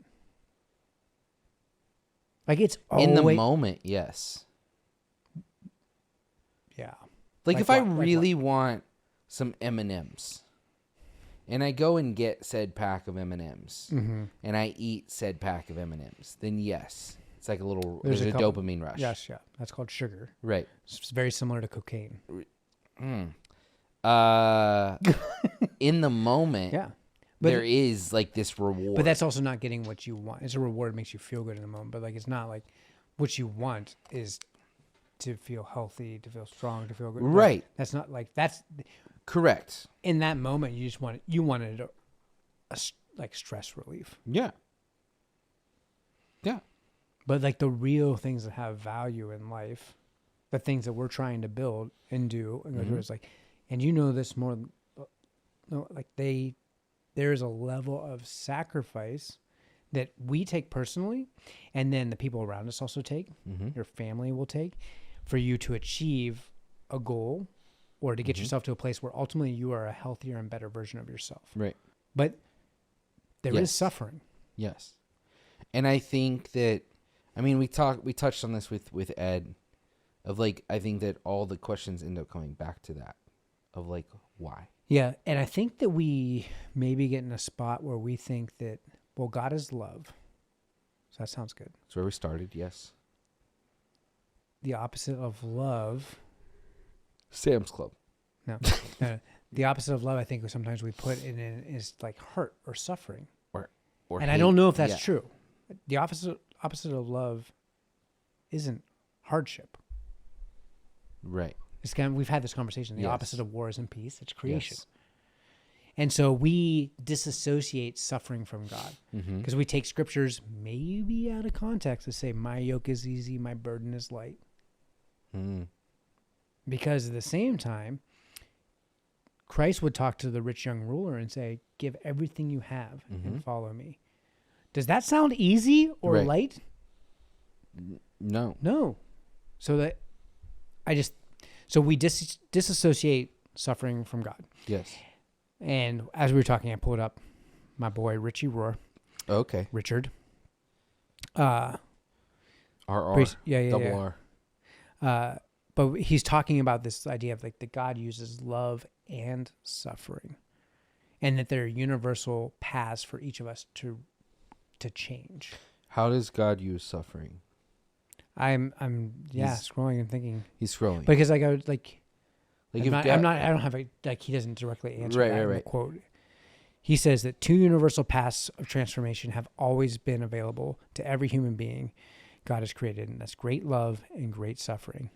Like it's always... In the moment, yes. Yeah. Like if I really want some M&Ms, and I go and get said pack of M&Ms, and I eat said pack of M&Ms, then yes. It's like there's a dopamine rush. Yes, yeah. That's called sugar. Right. It's very similar to cocaine. In the moment, but there is like this reward. But that's also not getting what you want. It's a reward that makes you feel good in the moment, but like it's not like what you want is to feel healthy, to feel strong, to feel good. Right. Like, that's not like that's correct. In that moment, you wanted a like stress relief. Yeah. Yeah. But like the real things that have value in life, the things that we're trying to build and do, and go through, it's like, and you know this more, like there's a level of sacrifice that we take personally, and then the people around us also take, your family will take, for you to achieve a goal or to get yourself to a place where ultimately you are a healthier and better version of yourself. Right. But there is suffering. Yes. And I think that, I mean, we touched on this with Ed, of like, I think that all the questions end up coming back to that, of like, why? Yeah, and I think that we maybe get in a spot where we think that, well, God is love. So that sounds good. That's where we started, yes. The opposite of love. Sam's Club. No. The opposite of love, I think, sometimes we put in is like hurt or suffering. Or and hate. I don't know if that's Yeah. true. The opposite of love isn't hardship. Right. It's kind of, we've had this conversation. The Yes. opposite of war isn't peace. It's creation. Yes. And so we disassociate suffering from God Mm-hmm. because we take scriptures maybe out of context to say, my yoke is easy, my burden is light. Mm. Because at the same time, Christ would talk to the rich young ruler and say, give everything you have Mm-hmm. and follow me. Does that sound easy or Right. light? No. No. So we disassociate suffering from God. Yes. And as we were talking, I pulled up my boy Richie Rohr, Okay. Richard. RR. Yeah. Double R. But he's talking about this idea of like that God uses love and suffering, and that there are universal paths for each of us to change. How does God use suffering? I'm He's- scrolling and thinking He's scrolling. because I go like Like I'm if not, God- I don't have a like he doesn't directly answer Right, that in the right. quote. He says that two universal paths of transformation have always been available to every human being God has created, and that's great love and great suffering.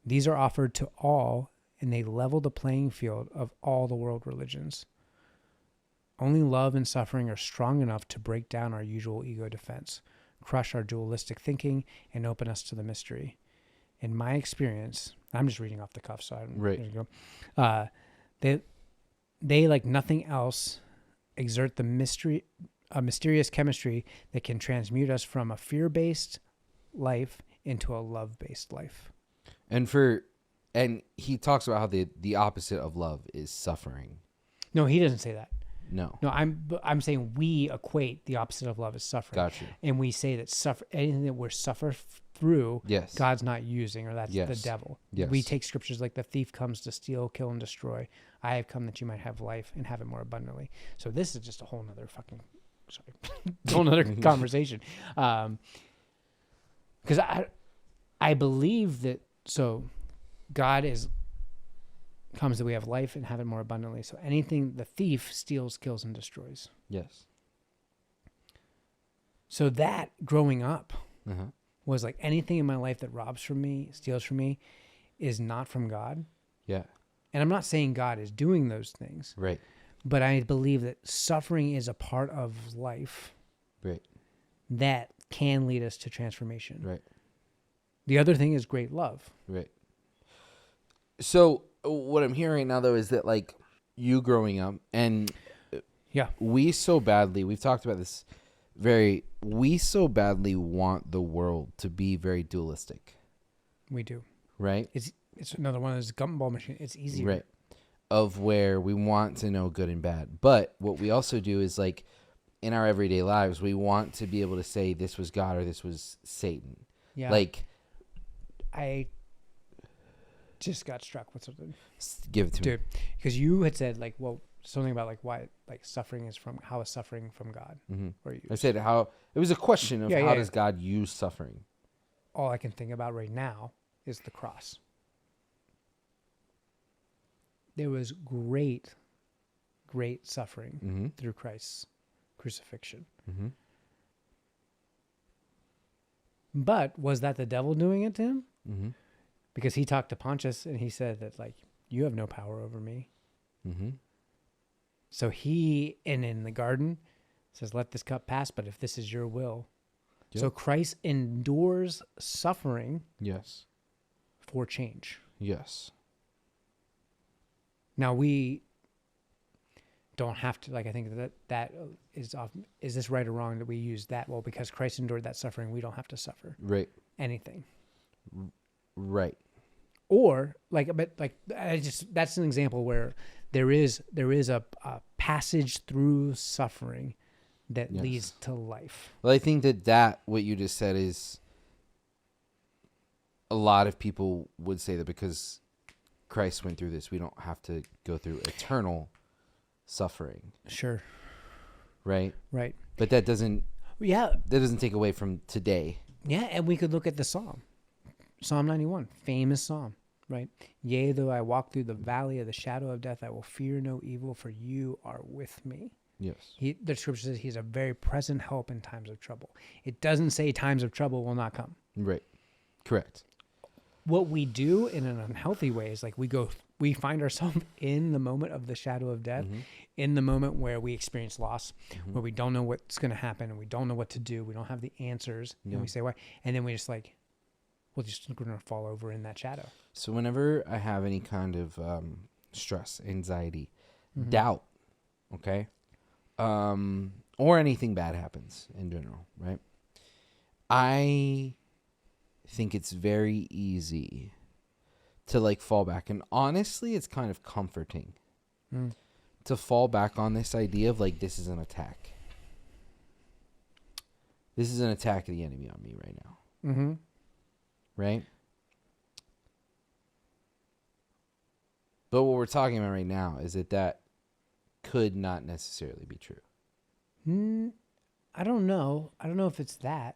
These are offered to all, and they level the playing field of all the world religions. Only love and suffering are strong enough to break down our usual ego defense, crush our dualistic thinking, and open us to the mystery. In my experience, I'm just reading off the cuff, so Right. there you go. They like nothing else exert a mysterious chemistry that can transmute us from a fear-based life into a love-based life. And he talks about how the opposite of love is suffering. No, he doesn't say that. No. No, I'm saying we equate the opposite of love as suffering. Gotcha. And we say that anything that we're through, Yes. God's not using, or that's the Yes. devil. Yes. We take scriptures like the thief comes to steal, kill, and destroy. I have come that you might have life and have it more abundantly. So this is just a whole nother whole nother conversation. Because I believe that, so God comes that we have life and have it more abundantly. So anything the thief steals, kills, and destroys. Yes. So that growing up Uh-huh. was like anything in my life that robs from me, steals from me, is not from God. Yeah. And I'm not saying God is doing those things, Right. but I believe that suffering is a part of life Right. that can lead us to transformation. Right. The other thing is great love. Right. So what I'm hearing now, though, is that like you growing up, and Yeah. we've talked about this we so badly want the world to be very dualistic, We do. right? It's another one of those gumball machines. It's easier. Right. Of where we want to know good and bad. But what we also do is like in our everyday lives, we want to be able to say this was God or this was Satan. Yeah. Like, I just got struck with something. give it to me. Dude, because you had said like, well, something about like why like suffering is how is suffering from God? Mm-hmm. Or you, I said how it was a question of Yeah, how yeah, does God use suffering? all I can think about right now is the cross. There was great suffering Mm-hmm. through Christ's crucifixion. Mm-hmm. But was that the devil doing it to him? Mm-hmm. Because he talked to Pontius and he said that like, you have no power over me. Mm-hmm. So he, and in the garden, says, let this cup pass, but if this is your will. Yep. So Christ endures suffering Yes. for change. Yes. Now we don't have to, like, I think that is often, is this right or wrong that we use that? Well, because Christ endured that suffering, we don't have to suffer Right. anything. Right. Or like, but like, that's an example where there is a passage through suffering that Yes. leads to life. Well, I think that what you just said is a lot of people would say that because Christ went through this, we don't have to go through eternal suffering, Sure. right? Right. But that doesn't Yeah. take away from today. Yeah. And we could look at the Psalm 91, famous Psalm, right? Yea, though I walk through the valley of the shadow of death, I will fear no evil, for you are with me. Yes. The scripture says he's a very present help in times of trouble. It doesn't say times of trouble will not come. Right. Correct. What we do in an unhealthy way is like we find ourselves in the moment of the shadow of death, in the moment where we experience loss, where we don't know what's going to happen and we don't know what to do. We don't have the answers. Yeah. And we say, why? And then we just like, we're going to fall over in that shadow. So whenever I have any kind of stress, anxiety, doubt, okay, or anything bad happens in general, right? I think it's very easy to like fall back, and honestly, it's kind of comforting to fall back on this idea of like, this is an attack. This is an attack of the enemy on me right now. Mm-hmm. Right? But what we're talking about right now is that could not necessarily be true. I don't know. I don't know if it's that.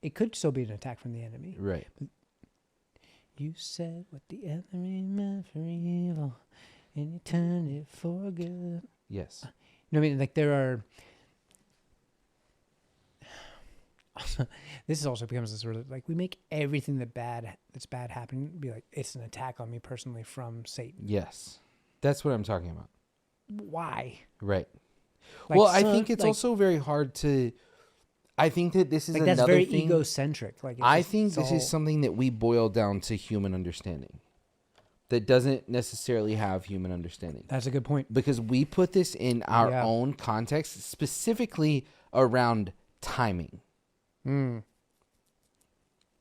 It could still be an attack from the enemy. Right. You said what the enemy meant for evil, and you turned it for good. Yes. You know what I mean? Like there are. This also becomes this sort of like we make everything that's bad happen be like it's an attack on me personally from Satan. Yes. That's what I'm talking about. Why? Right. Like, well, I think it's also very hard to. I think that this is like another that's very thing. egocentric. Like I think this is something that we boil down to human understanding. That doesn't necessarily have human understanding. That's a good point. Because we put this in our own context, specifically around timing.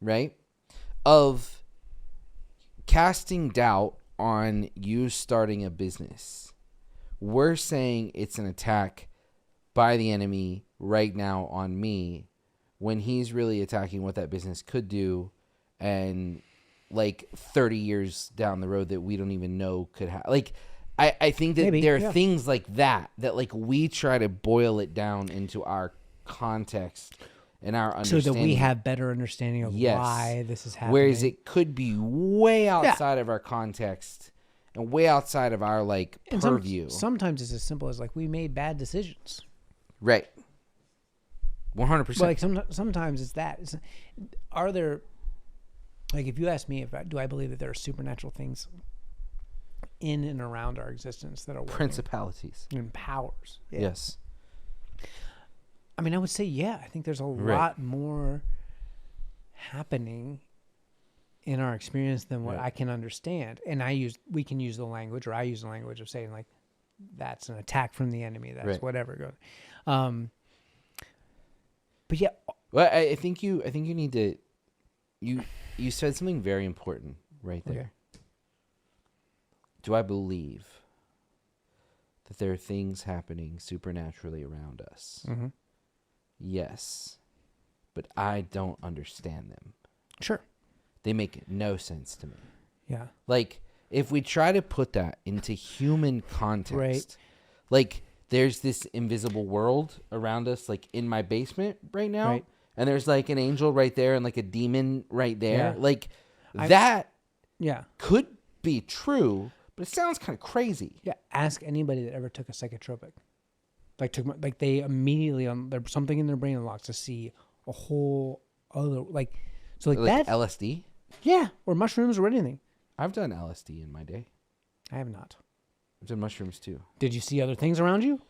Right? Of casting doubt on you starting a business. We're saying it's an attack by the enemy right now on me when he's really attacking what that business could do and like 30 years down the road that we don't even know could happen. Like, I think that there are things like that like we try to boil it down into our context and our understanding. So that we have better understanding of why this is happening. Whereas it could be way outside of our context and way outside of our like purview. Sometimes it's as simple as like we made bad decisions. Right. 100%. But like sometimes it's that. Are there, like if you ask me do I believe that there are supernatural things in and around our existence that are working? Principalities. And powers. Yeah. Yes. I mean, I would say, yeah, I think there's a lot more happening in our experience than what I can understand. And we can use the language, or I use the language of saying like, that's an attack from the enemy. That's whatever goes. But yeah. Well, I think you need to, you said something very important right there. Okay. Do I believe that there are things happening supernaturally around us? Mm-hmm. Yes, but I don't understand them. Sure. They make no sense to me. Yeah. Like, if we try to put that into human context, like, there's this invisible world around us, like, in my basement right now, and there's, like, an angel right there and, like, a demon right there. Yeah. Like, that could be true, but it sounds kind of crazy. Yeah. Ask anybody that ever took a psychotropic. Like they immediately there's something in their brain unlocks to see a whole other like that LSD. Yeah, or mushrooms or anything. I've done LSD in my day. I have not. I've done mushrooms too. Did you see other things around you?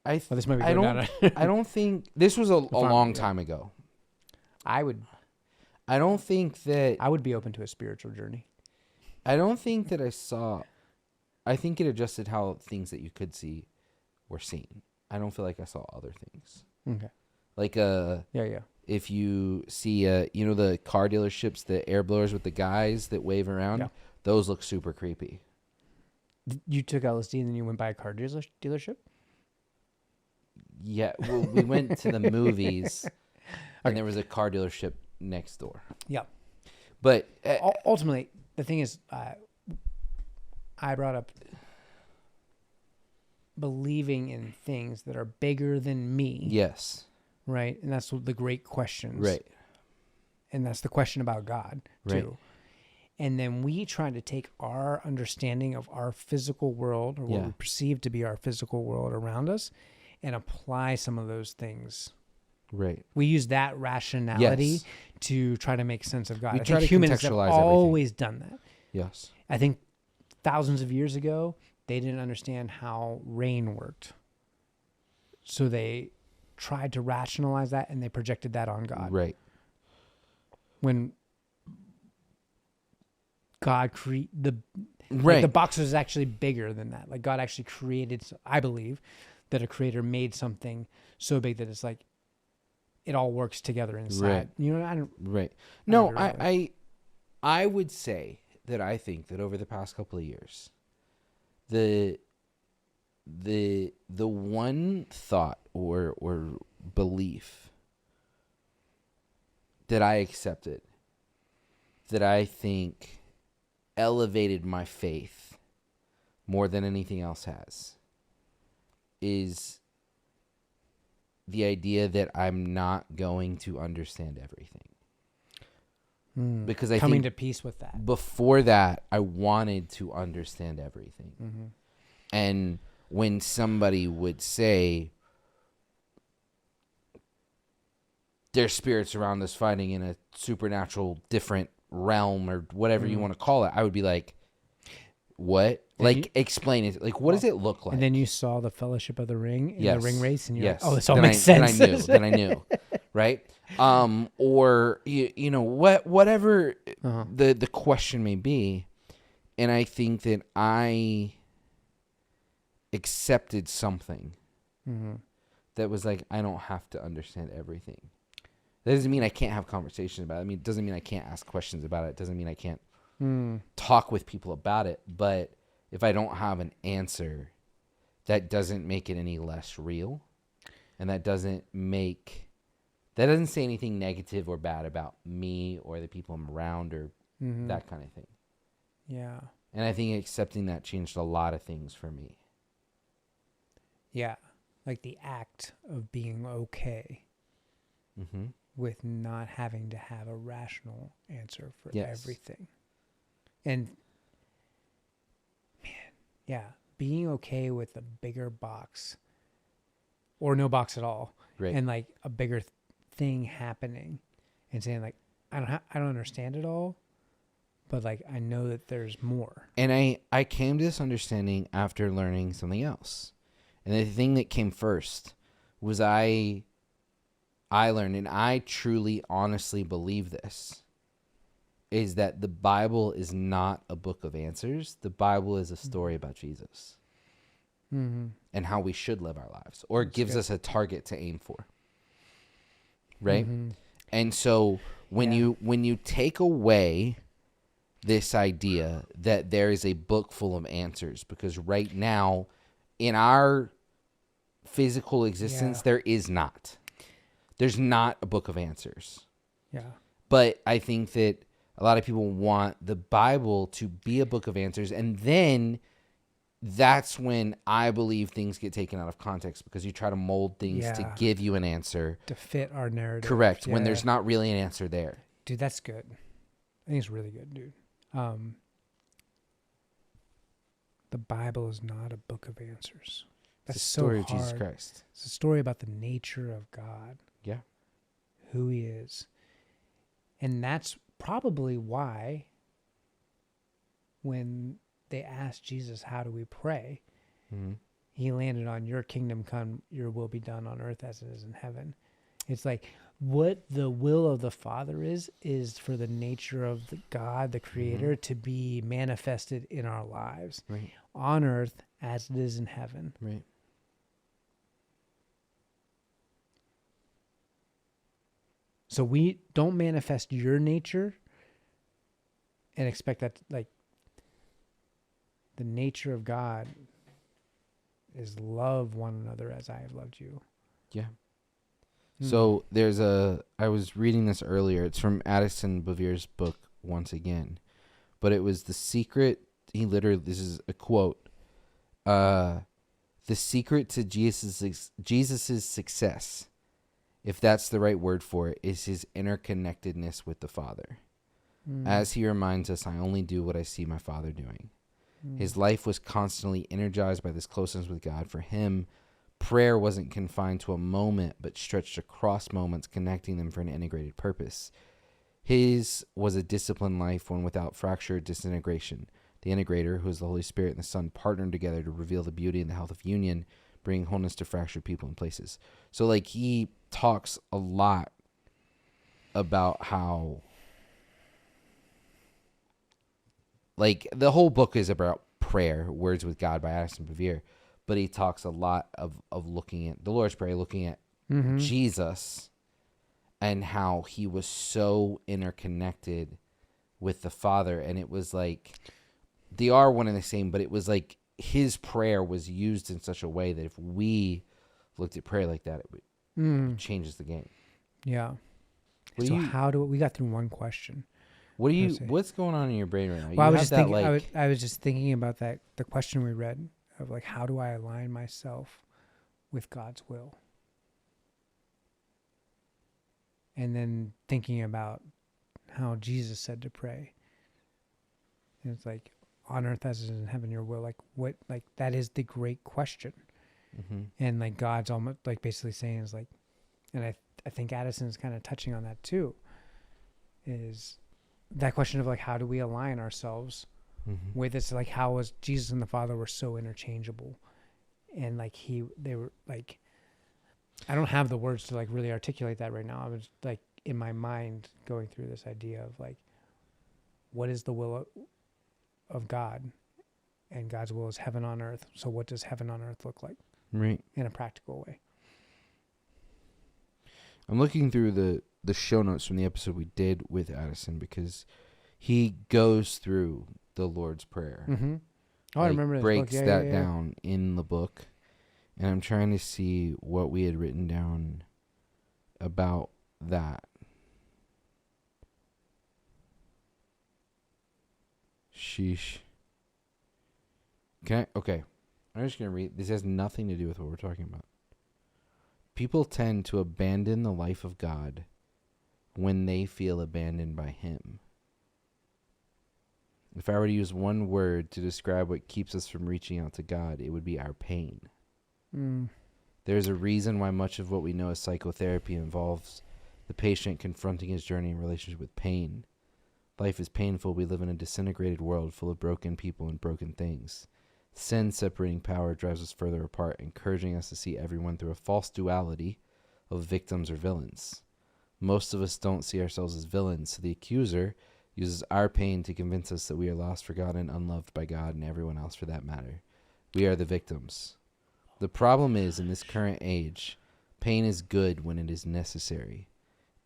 This might be I don't think this was a long time ago. I don't think that I would be open to a spiritual journey. I don't think that I think it adjusted how things that you could see were seen. I don't feel like I saw other things. Okay. Like yeah. If you see the car dealerships, the air blowers with the guys that wave around, those look super creepy. You took LSD and then you went by a car dealership? Yeah, well, we went to the movies, and Okay. there was a car dealership next door. Yeah. But Ultimately, the thing is, I brought up believing in things that are bigger than me, yes, right? And that's the great questions. right, And that's the question about God, right. too. And then we try to take our understanding of our physical world, or what Yeah. we perceive to be our physical world around us, and apply some of those things. Right. We use that rationality Yes. to try to make sense of God. We I try think to humans have contextualize everything. always done that. Yes. I think thousands of years ago, they didn't understand how rain worked. So they tried to rationalize that, and they projected that on God. Right. When God the Right. the box was actually bigger than that. Like God actually created, I believe that a creator made something so big that it's like it all works together inside. Right. You know, I don't. Right. I No, never really- I would say that I think that over the past couple of years, the one thought or belief that I accepted, that I think elevated my faith more than anything else has, is the idea that I'm not going to understand everything. Because I coming think to peace with that. before that, I wanted to understand everything. Mm-hmm. And when somebody would say, there's spirits around us fighting in a supernatural different realm or whatever you want to call it, I would be like, what? And Like, explain it. Like, what does it look like? And then you saw the Fellowship of the Ring in the ring race, and you're yes. like, "Oh, this all Then makes sense." Then I knew, right? Or you know whatever the question may be, and I think that I accepted something that was like, I don't have to understand everything. That doesn't mean I can't have conversations about it. I mean, it doesn't mean I can't ask questions about it. It doesn't mean I can't talk with people about it. But if I don't have an answer, that doesn't make it any less real. And that doesn't say anything negative or bad about me or the people I'm around or that kind of thing. Yeah. And I think accepting that changed a lot of things for me. Yeah. Like the act of being okay with not having to have a rational answer for everything. And man, yeah, being okay with a bigger box or no box at all, right. And like a bigger thing happening, and saying like, I don't understand it all, but like I know that there's more. And I came to this understanding after learning something else. And the thing that came first was I learned, and I truly, honestly believe this, is that the Bible is not a book of answers. The Bible is a story about Jesus and how we should live our lives, or it gives us a target to aim for. Right? And so when you take away this idea that there is a book full of answers, because right now in our physical existence, there is not. There's not a book of answers. Yeah. But I think that a lot of people want the Bible to be a book of answers, and then that's when I believe things get taken out of context, because you try to mold things to give you an answer. To fit our narrative. Correct. Yeah. When there's not really an answer there. Dude, that's good. I think it's really good, dude. The Bible is not a book of answers. That's It's the story so of Jesus hard. Christ. It's a story about the nature of God. Yeah. Who he is. And that's probably why when they asked Jesus, how do we pray? He landed on, your kingdom come, your will be done on earth as it is in heaven. It's like what the will of the Father is for the nature of the God, the Creator, to be manifested in our lives on earth as it is in heaven. Right. So we don't manifest your nature and expect that the nature of God is love one another as I have loved you. Yeah. Hmm. So I was reading this earlier. It's from Addison Bevere's book once again, but it was The Secret. This is a quote. The secret to Jesus's success, if that's the right word for it, is his interconnectedness with the Father. As he reminds us, I only do what I see my Father doing. His life was constantly energized by this closeness with God. For him, prayer wasn't confined to a moment, but stretched across moments, connecting them for an integrated purpose. His was a disciplined life, one without fracture or disintegration. The integrator, who is the Holy Spirit and the Son, partnered together to reveal the beauty and the health of union, bringing wholeness to fractured people and places. So, like, he talks a lot about how, like, the whole book is about prayer, Words with God by Addison Bevere, but he talks a lot of looking at the Lord's Prayer, looking at Jesus and how he was so interconnected with the Father. And it was like, they are one and the same, but it was like his prayer was used in such a way that if we looked at prayer like that, it changes the game. Yeah. We got through one question. What's going on in your brain right now? Well, I was just thinking about that, the question we read of like, how do I align myself with God's will? And then thinking about how Jesus said to pray. And it's like, on earth as it is in heaven, your will. Like, what, like, that is the great question. And like, God's almost like basically saying is like, and I think Addison's kind of touching on that too, is that question of like, how do we align ourselves with this? Like, how was Jesus and the Father were so interchangeable, and like they were like, I don't have the words to like really articulate that right now. I was like in my mind going through this idea of like, what is the will of God? And God's will is heaven on earth. So what does heaven on earth look like? Right. In a practical way. I'm looking through the show notes from the episode we did with Addison, because he goes through the Lord's Prayer. Oh, I remember this breaks book. that down in the book. And I'm trying to see what we had written down about that. Sheesh. Okay. I'm just going to read. This has nothing to do with what we're talking about. People tend to abandon the life of God when they feel abandoned by him. If I were to use one word to describe what keeps us from reaching out to God, it would be our pain. There's a reason why much of what we know as psychotherapy involves the patient confronting his journey in relationship with pain. Life is painful. We live in a disintegrated world full of broken people and broken things. Sin separating power drives us further apart, encouraging us to see everyone through a false duality of victims or villains. Most of us don't see ourselves as villains, so the accuser uses our pain to convince us that we are lost, forgotten, and unloved by God and everyone else for that matter. We are the victims. The problem is, in this current age, pain is good when it is necessary.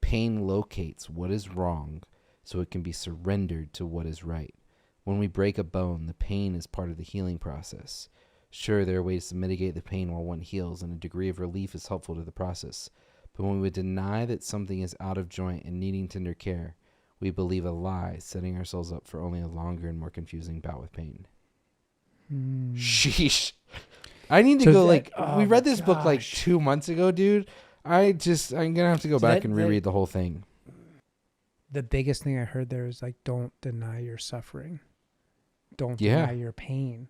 Pain locates what is wrong so it can be surrendered to what is right. When we break a bone, the pain is part of the healing process. Sure, there are ways to mitigate the pain while one heals, and a degree of relief is helpful to the process. But when we deny that something is out of joint and needing tender care, we believe a lie, setting ourselves up for only a longer and more confusing bout with pain. Sheesh. I need to go, we read this book like 2 months ago, dude. I'm going to have to go back and reread the whole thing. The biggest thing I heard there is like, don't deny your suffering. Don't deny your pain.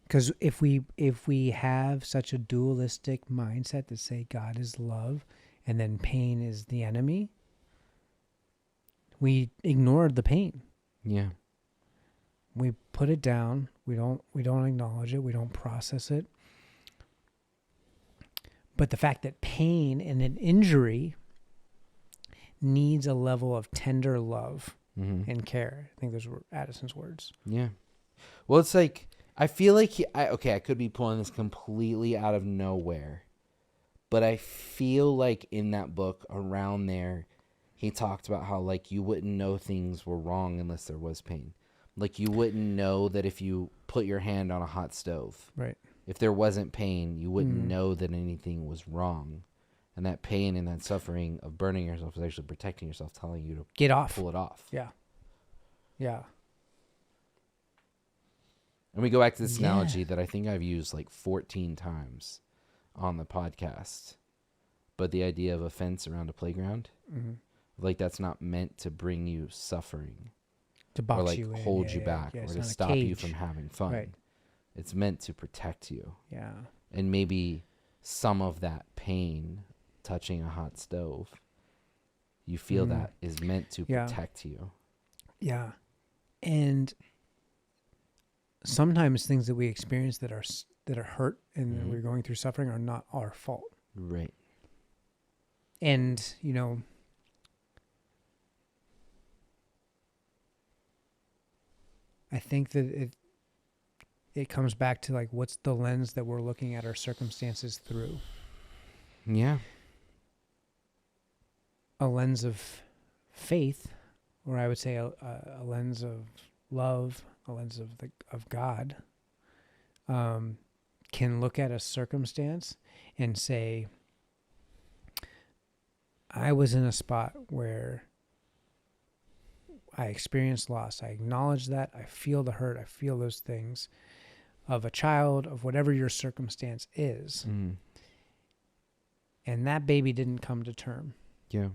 Because if we have such a dualistic mindset to say God is love and then pain is the enemy, we ignore the pain. Yeah. We put it down. We don't acknowledge it. We don't process it. But the fact that pain and an injury needs a level of tender love and care. I think those were Addison's words. Yeah. Well, it's like, I feel like I could be pulling this completely out of nowhere, but I feel like in that book around there, he talked about how like you wouldn't know things were wrong unless there was pain. Like you wouldn't know that if you put your hand on a hot stove. Right. If there wasn't pain, you wouldn't know that anything was wrong. And that pain and that suffering of burning yourself is actually protecting yourself, telling you to Get off. pull it off. Yeah. Yeah. And we go back to this analogy that I think I've used like 14 times on the podcast. But the idea of a fence around a playground, like that's not meant to bring you suffering. To box or like you in. hold you back Yeah, or it's to not a stop you cage. from having fun. Right. It's meant to protect you. Yeah. And maybe some of that pain touching a hot stove, you feel that is meant to protect you. Yeah. And sometimes things that we experience that are hurt and that we're going through suffering are not our fault. Right. And, you know, I think that it comes back to like, what's the lens that we're looking at our circumstances through? Yeah. A lens of faith, or I would say a lens of love, a lens of God, can look at a circumstance and say, I was in a spot where I experienced loss. I acknowledge that. I feel the hurt. I feel those things of a child, of whatever your circumstance is. And that baby didn't come to term. Yeah.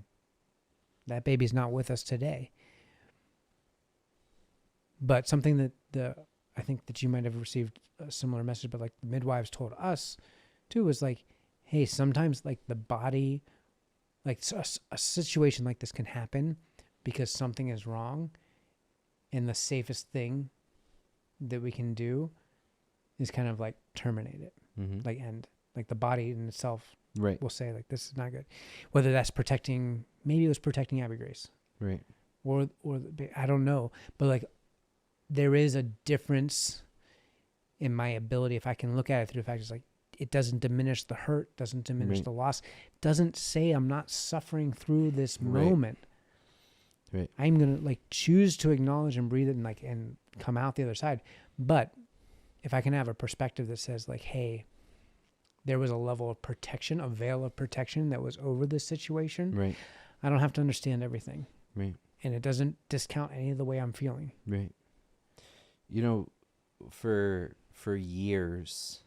That baby's not with us today. But something that I think that you might have received a similar message, but like the midwives told us too, was like, hey, sometimes like the body, like a situation like this can happen because something is wrong. And the safest thing that we can do is kind of like terminate it, like end, like the body in itself will say like, this is not good. Whether that's protecting, maybe it was protecting Abby Grace. Right. Or I don't know, but like there is a difference in my ability. If I can look at it through the fact, it's like, it doesn't diminish the hurt, doesn't diminish the loss, doesn't say I'm not suffering through this moment. Right. I'm going to like choose to acknowledge and breathe it and like, and come out the other side. But if I can have a perspective that says like, hey, there was a level of protection, a veil of protection that was over this situation. Right. I don't have to understand everything. Right. And it doesn't discount any of the way I'm feeling. Right. You know, for years,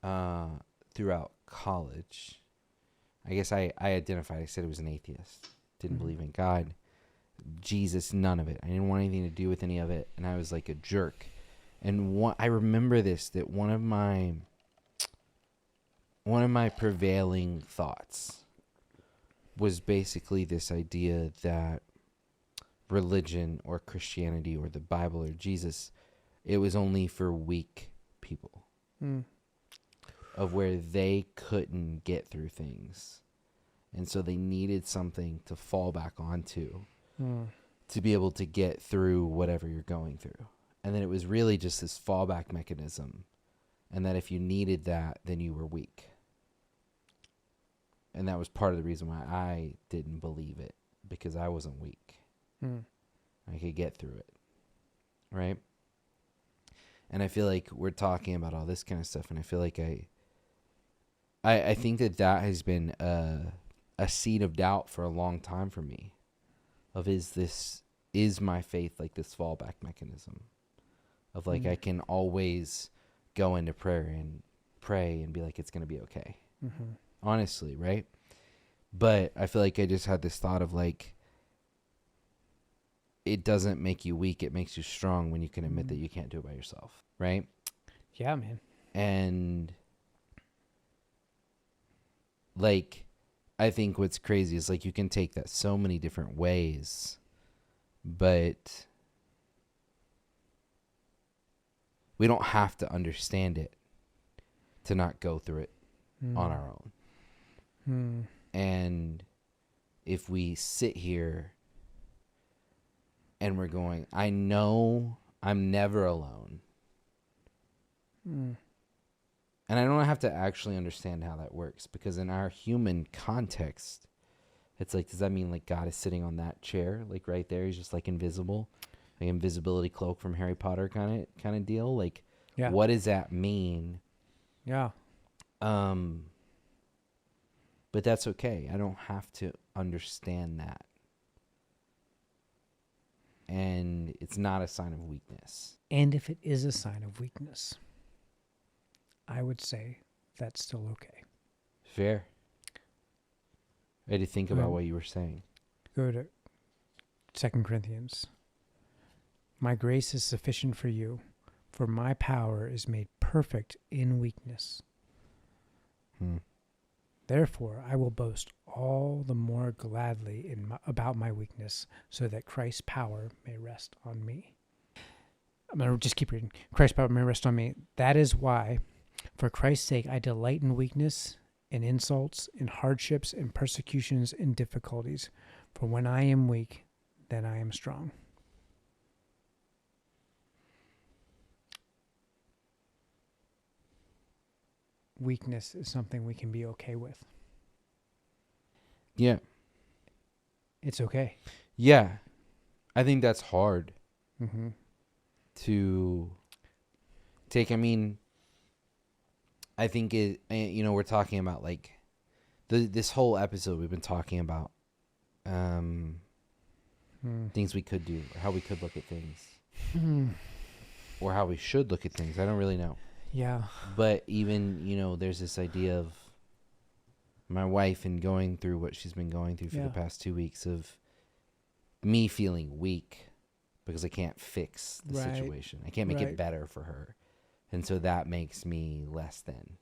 throughout college, I guess I identified, I said I was an atheist. Didn't believe in God, Jesus, none of it. I didn't want anything to do with any of it. And I was like a jerk. And I remember that one of my prevailing thoughts was basically this idea that religion or Christianity or the Bible or Jesus, it was only for weak people. Of where they couldn't get through things. And so they needed something to fall back onto to be able to get through whatever you're going through. And then it was really just this fallback mechanism. And that if you needed that, then you were weak. And that was part of the reason why I didn't believe it, because I wasn't weak. I could get through it. Right? And I feel like we're talking about all this kind of stuff, and I feel like I think that has been a seed of doubt for a long time for me. Is my faith like this fallback mechanism? Of like I can always go into prayer and pray and be like, it's going to be okay. Honestly, right? But I feel like I just had this thought of like, it doesn't make you weak. It makes you strong when you can admit that you can't do it by yourself. Right? Yeah, man. And like, I think what's crazy is like, you can take that so many different ways, but we don't have to understand it to not go through it on our own. And if we sit here and we're going, I know I'm never alone. And I don't have to actually understand how that works, because in our human context, it's like, does that mean like God is sitting on that chair, like right there? He's just like invisible. like invisibility cloak from Harry Potter kind of deal. Like, Yeah. what does that mean? Yeah. But that's okay. I don't have to understand that. And it's not a sign of weakness. And if it is a sign of weakness, I would say that's still okay. Fair. I had to think about what you were saying. Go to 2 Corinthians. My grace is sufficient for you, for my power is made perfect in weakness. Therefore, I will boast all the more gladly about my weakness, so that Christ's power may rest on me. I'm going to just keep reading. Christ's power may rest on me. That is why, for Christ's sake, I delight in weakness, in insults, in hardships, in persecutions, in difficulties. For when I am weak, then I am strong. Weakness is something we can be okay with. Yeah. It's okay. Yeah. I think that's hard Mm-hmm. to take. I mean, I think we're talking about like this whole episode we've been talking about things we could do, or how we could look at things, or how we should look at things. I don't really know. Yeah. But even, there's this idea of my wife and going through what she's been going through for the past 2 weeks, of me feeling weak because I can't fix the situation. I can't make it better for her. And so that makes me less than.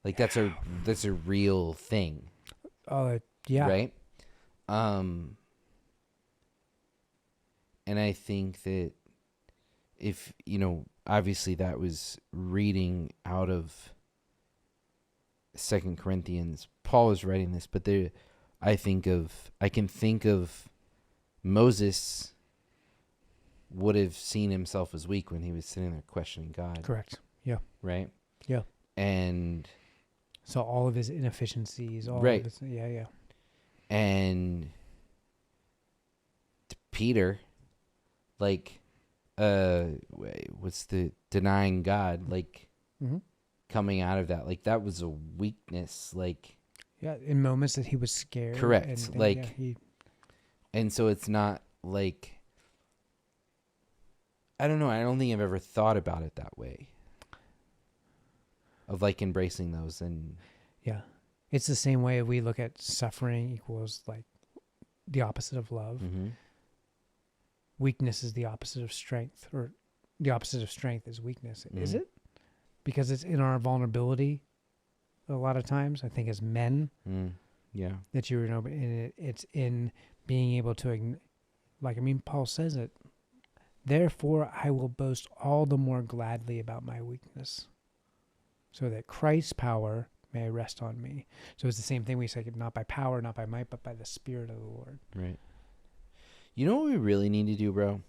Like that's a real thing. Yeah. Right? And I think that if, obviously that was reading out of 2 Corinthians. Paul is writing this, but I can think of Moses would have seen himself as weak when he was sitting there questioning God. Correct. Yeah. Right? Yeah. And so all of his inefficiencies, of his, yeah. And Peter, like, what's the denying God, like, coming out of that, like, that was a weakness, like, in moments that he was scared. Correct. And so it's not like, I don't know. I don't think I've ever thought about it that way, of like embracing those. And yeah, it's the same way we look at suffering equals like the opposite of love. Weakness is the opposite of strength, or the opposite of strength is weakness. Is it? Because it's in our vulnerability a lot of times, I think, as men. Yeah. That it's in being able to, Paul says it. Therefore, I will boast all the more gladly about my weakness, so that Christ's power may rest on me. So it's the same thing we say, not by power, not by might, but by the Spirit of the Lord. Right. You know what we really need to do, bro?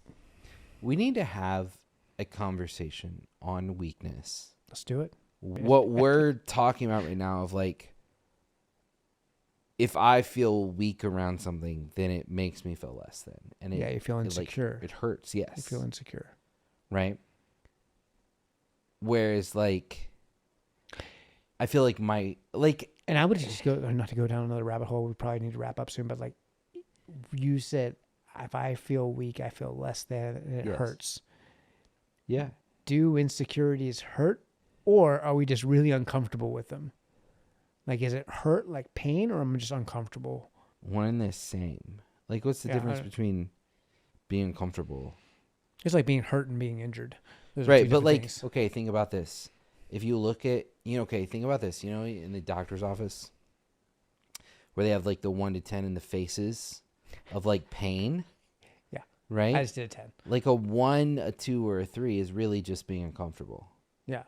We need to have a conversation on weakness. Let's do it. What we're talking about right now, of like, if I feel weak around something, then it makes me feel less than. And you feel insecure. It hurts, yes. You feel insecure. Right? Whereas, like, I feel like and I would just go, not to go down another rabbit hole, we probably need to wrap up soon, but like you said, if I feel weak, I feel less than, and it hurts. Yeah. Do insecurities hurt, or are we just really uncomfortable with them? Like, is it hurt, like pain, or am I just uncomfortable? One and the same. Like, what's the difference between being uncomfortable? It's like being hurt and being injured. Those right, but like, things. Okay, think about this. If you look at, think about this, in the doctor's office, where they have like the 1 to 10 in the faces of like pain. Yeah. Right? I just did a 10. Like a 1, a 2, or a 3 is really just being uncomfortable. Yeah.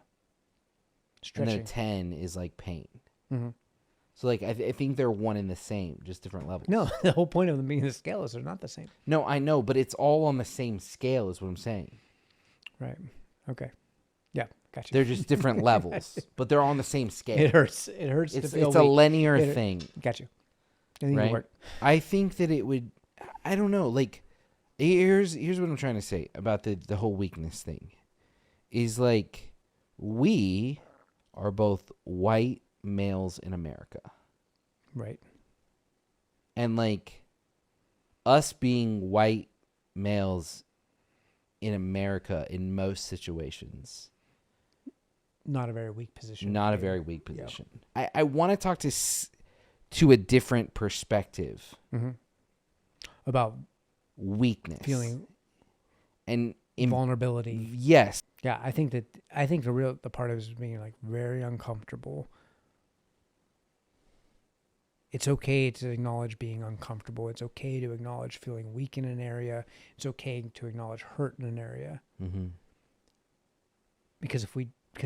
Stretching. And then a 10 is like pain. Mm-hmm. So like, I think they're one and the same, just different levels. No, the whole point of them being the scale is they're not the same. No, I know, but it's all on the same scale is what I'm saying. Right. Okay. Yeah, gotcha. They're just different levels, but they're on the same scale. It hurts. It's a linear thing. Got you. I think right? I think that it would, I don't know, like, here's what I'm trying to say about the whole weakness thing. Is like, we are both white males in America. Right. And like, us being white males in America in most situations, Not a very weak position. not a very weak position. Yeah. I want to talk to a different perspective about weakness, feeling and vulnerability. Yes. Yeah, I think the part of it is being like very uncomfortable. It's okay to acknowledge being uncomfortable. It's okay to acknowledge feeling weak in an area. It's okay to acknowledge hurt in an area. Mm-hmm. Because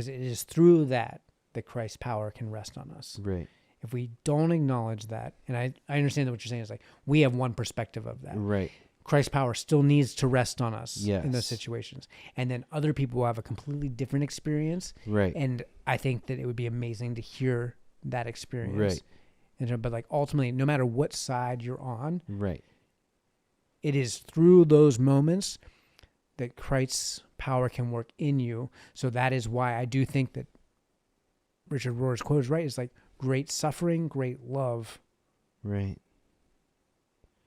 it is through that Christ's power can rest on us. Right. If we don't acknowledge that, and I understand that what you're saying is like, we have one perspective of that. Right. Christ's power still needs to rest on us Yes. in those situations. And then other people will have a completely different experience. Right. And I think that it would be amazing to hear that experience. Right. But like, ultimately, no matter what side you're on, Right. it is through those moments that Christ's power can work in you. So that is why I do think that Richard Rohr's quote is right. It's like, great suffering, great love. Right.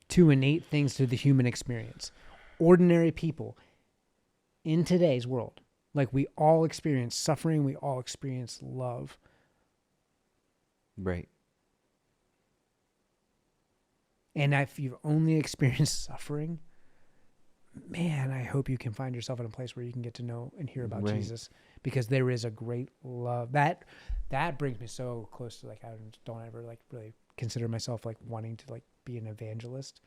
Two innate things to the human experience. Ordinary people in today's world, like, we all experience suffering, we all experience love. Right. And if you've only experienced suffering, man, I hope you can find yourself in a place where you can get to know and hear about Jesus, because there is a great love. That brings me so close to, like, I don't ever like really consider myself like wanting to like be an evangelist,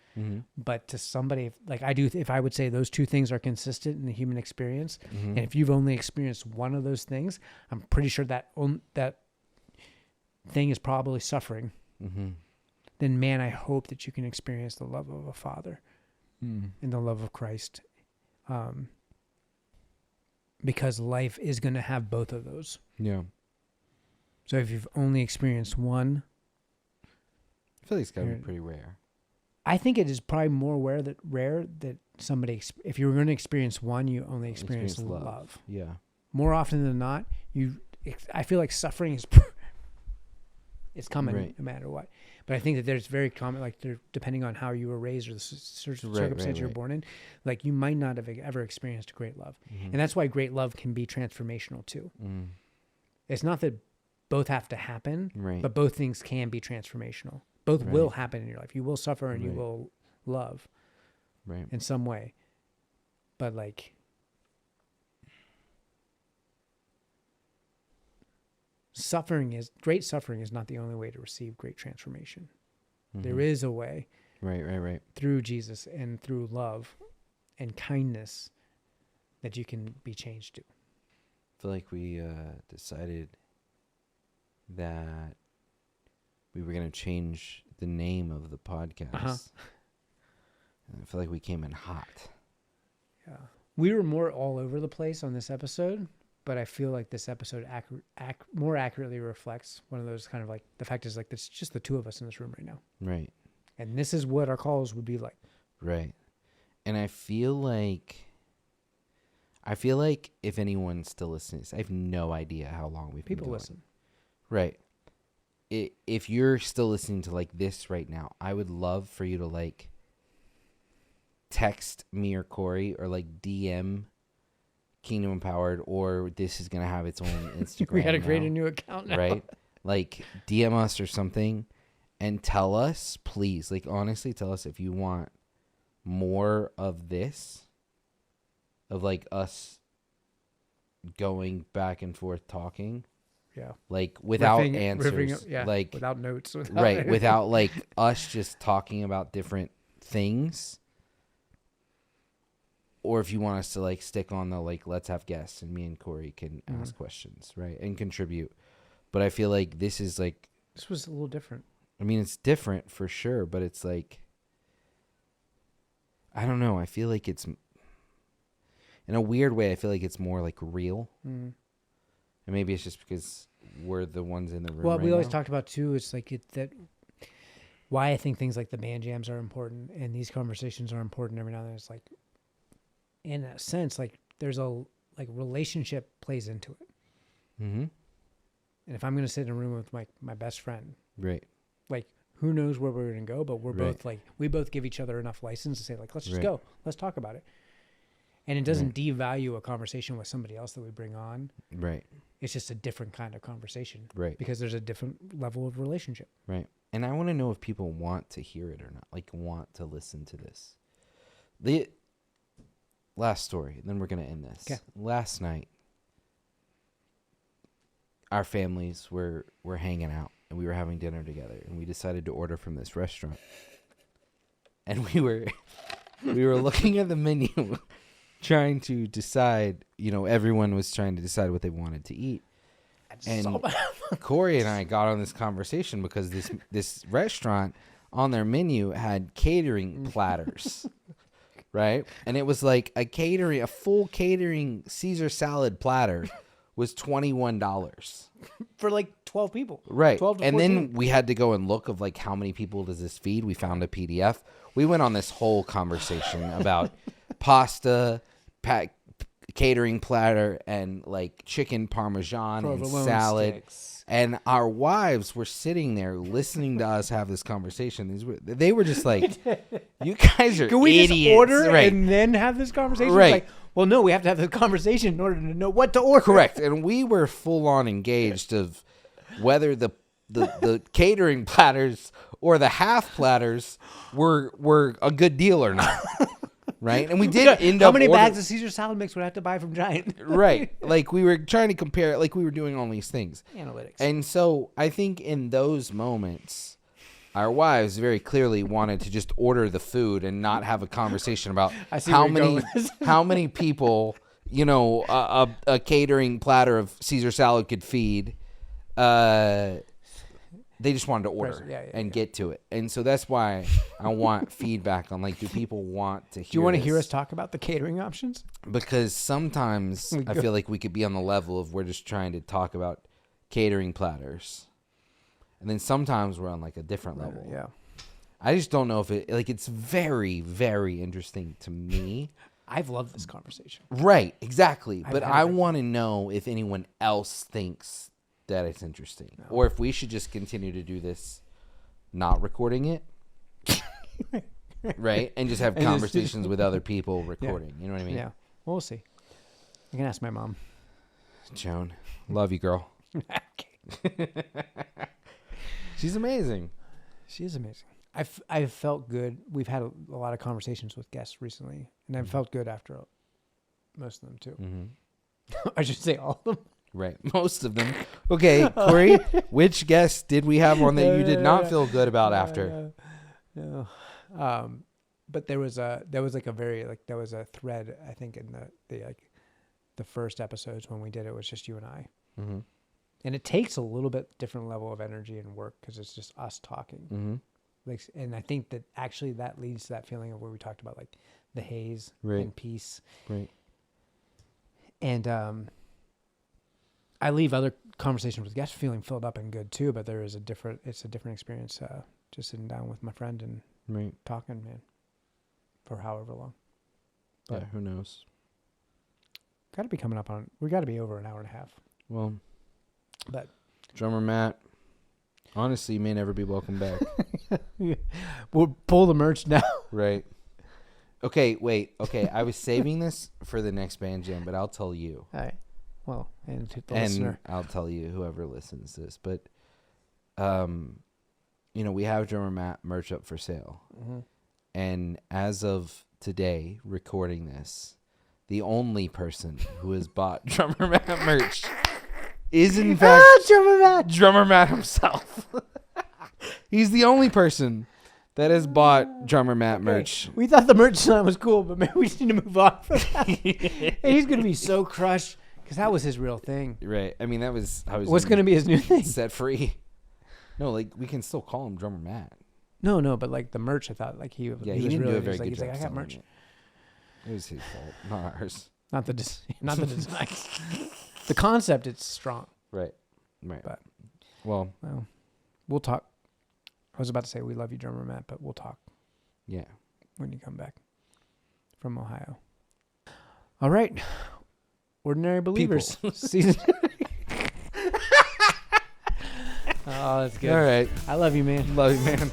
but to somebody like I do, if I would say those two things are consistent in the human experience, and if you've only experienced one of those things, I'm pretty sure that thing is probably suffering. Then, man, I hope that you can experience the love of a Father and the love of Christ, because life is going to have both of those. Yeah. So if you've only experienced one, I feel like it's got to be pretty rare. I think it is probably more rare that somebody, if you're going to experience one, you only experience love. Yeah. More often than not, I feel like suffering is it's coming no matter what. But I think that there's very common, like, depending on how you were raised or the circumstance you were born in, like, you might not have ever experienced great love. And that's why great love can be transformational too. It's not that both have to happen, but both things can be transformational. Both will happen in your life. You will suffer and you will love in some way. But like, great suffering is not the only way to receive great transformation. There is a way. Right. Through Jesus and through love and kindness that you can be changed to. I feel like we decided that we were going to change the name of the podcast. And I feel like we came in hot. Yeah. We were more all over the place on this episode, but I feel like this episode more accurately reflects one of those kind of like, the fact is like, it's just the two of us in this room right now. Right. And this is what our calls would be like. Right. And I feel like if anyone's still listening, I have no idea how long we've been going. Listen. Right. If you're still listening to like this right now, I would love for you to like text me or Cory or like DM Kingdom Empowered, or this is going to have its own Instagram. We got to create a new account now. Right? Like DM us or something and tell us, please, like honestly tell us if you want more of this, of like us going back and forth talking. Yeah. Like without answers. Like without notes. Without like us just talking about different things. Or if you want us to like stick on the like, let's have guests and me and Cory can ask questions, right? And contribute. But I feel like this is like, this was a little different. I mean, it's different for sure, but it's like, I don't know. I feel like it's, in a weird way, I feel like it's more like real. And maybe it's just because we're the ones in the room. Well, we always now. talked about too, it's like that why I think things like the band jams are important and these conversations are important every now and then. It's like, in a sense, like there's a like relationship plays into it. Mm-hmm. And if I'm going to sit in a room with my best friend, Right. like who knows where we're going to go, but we're Right. both like, we both give each other enough license to say like, let's just Right. go, let's talk about it. And it doesn't Right. devalue a conversation with somebody else that we bring on. Right. It's just a different kind of conversation. Right. Because there's a different level of relationship. Right. And I want to know if people want to hear it or not, like want to listen to this. The last story, then we're going to end this. Okay. Last night, our families were hanging out and we were having dinner together and we decided to order from this restaurant. And we were looking at the menu trying to decide, everyone was trying to decide what they wanted to eat. And Cory and I got on this conversation because this restaurant on their menu had catering platters, right? And it was like a full catering Caesar salad platter was $21. For like 12 people. Right. 12 to And 14. then we had to go and look of like how many people does this feed? We found a PDF. We went on this whole conversation about pasta, catering platter, and like chicken parmesan Provolone and salad. sticks. And our wives were sitting there listening to us have this conversation. They were just like, "You guys are Can we idiots!" just order right? and then have this conversation? Right. Like, well, no, we have to have the conversation in order to know what to order. Correct. And we were full on engaged of whether the catering platters or the half platters were a good deal or not. Right. And we did end up How many ordering, bags of Caesar salad mix would I have to buy from Giant? right. Like we were trying to compare, like we were doing all these things. Analytics. And so I think in those moments, our wives very clearly wanted to just order the food and not have a conversation about I see how where you're going many with this. how many people, a catering platter of Caesar salad could feed. They just wanted to order and get to it. And so that's why I want feedback on, like, do people want to hear Do you want to this? hear us talk about the catering options? Because sometimes I feel like we could be on the level of we're just trying to talk about catering platters. And then sometimes we're on, like, a different level. Yeah. I just don't know if it's very, very interesting to me. I've loved this conversation. Right, exactly. But had I it. want to know if anyone else thinks that it's interesting. No. Or if we should just continue to do this not recording it. Right? And just have And just- conversations with other people recording. You know what I mean? Yeah. We'll see. I can ask my mom. Joan, love you, girl. She's amazing. She is amazing. I've felt good. We've had a lot of conversations with guests recently, and I've felt good after most of them too. Mm-hmm. I should say all of them. Right. Most of them. Okay, Cory, which guests did we have on that you did not feel good about after? No. But there was a thread, I think, in the first episodes when we did it was just you and I. Mm-hmm. And it takes a little bit different level of energy and work because it's just us talking. Mm-hmm. And I think that actually that leads to that feeling of where we talked about like the haze Right. and peace. Right. And I leave other conversations with guests feeling filled up and good too, but it's a different experience just sitting down with my friend and Right. talking, man, for however long. Yeah, who knows? Got to be coming up on, we got to be over an hour and a half. Well, But drummer Matt, honestly, you may never be welcome back. we'll pull the merch now. Right. Okay, wait. Okay, I was saving this for the next band jam, but I'll tell you. All right. Well, and to the And listener. I'll tell you, whoever listens to this. But, we have drummer Matt merch up for sale. Mm-hmm. And as of today, recording this, the only person who has bought drummer Matt merch is in fact drummer Matt himself. He's the only person that has bought drummer Matt merch. We thought the merch design was cool, but maybe we just need to move on from that. And he's going to be so crushed because that was his real thing. Right. I mean, that was how he's What's going to be his new thing? set free. No, like we can still call him drummer Matt. No, but like the merch, I thought like he was didn't really do a very good he's job. like, I got selling merch. It. It was his fault, not ours. Not the design. The concept, it's strong. Right. Right. But- well, We'll talk. I was about to say we love you, drummer Matt, but we'll talk Yeah. when you come back from Ohio. All right. Ordinary Believers. Season. Oh, that's good. All right. I love you, man. Love you, man.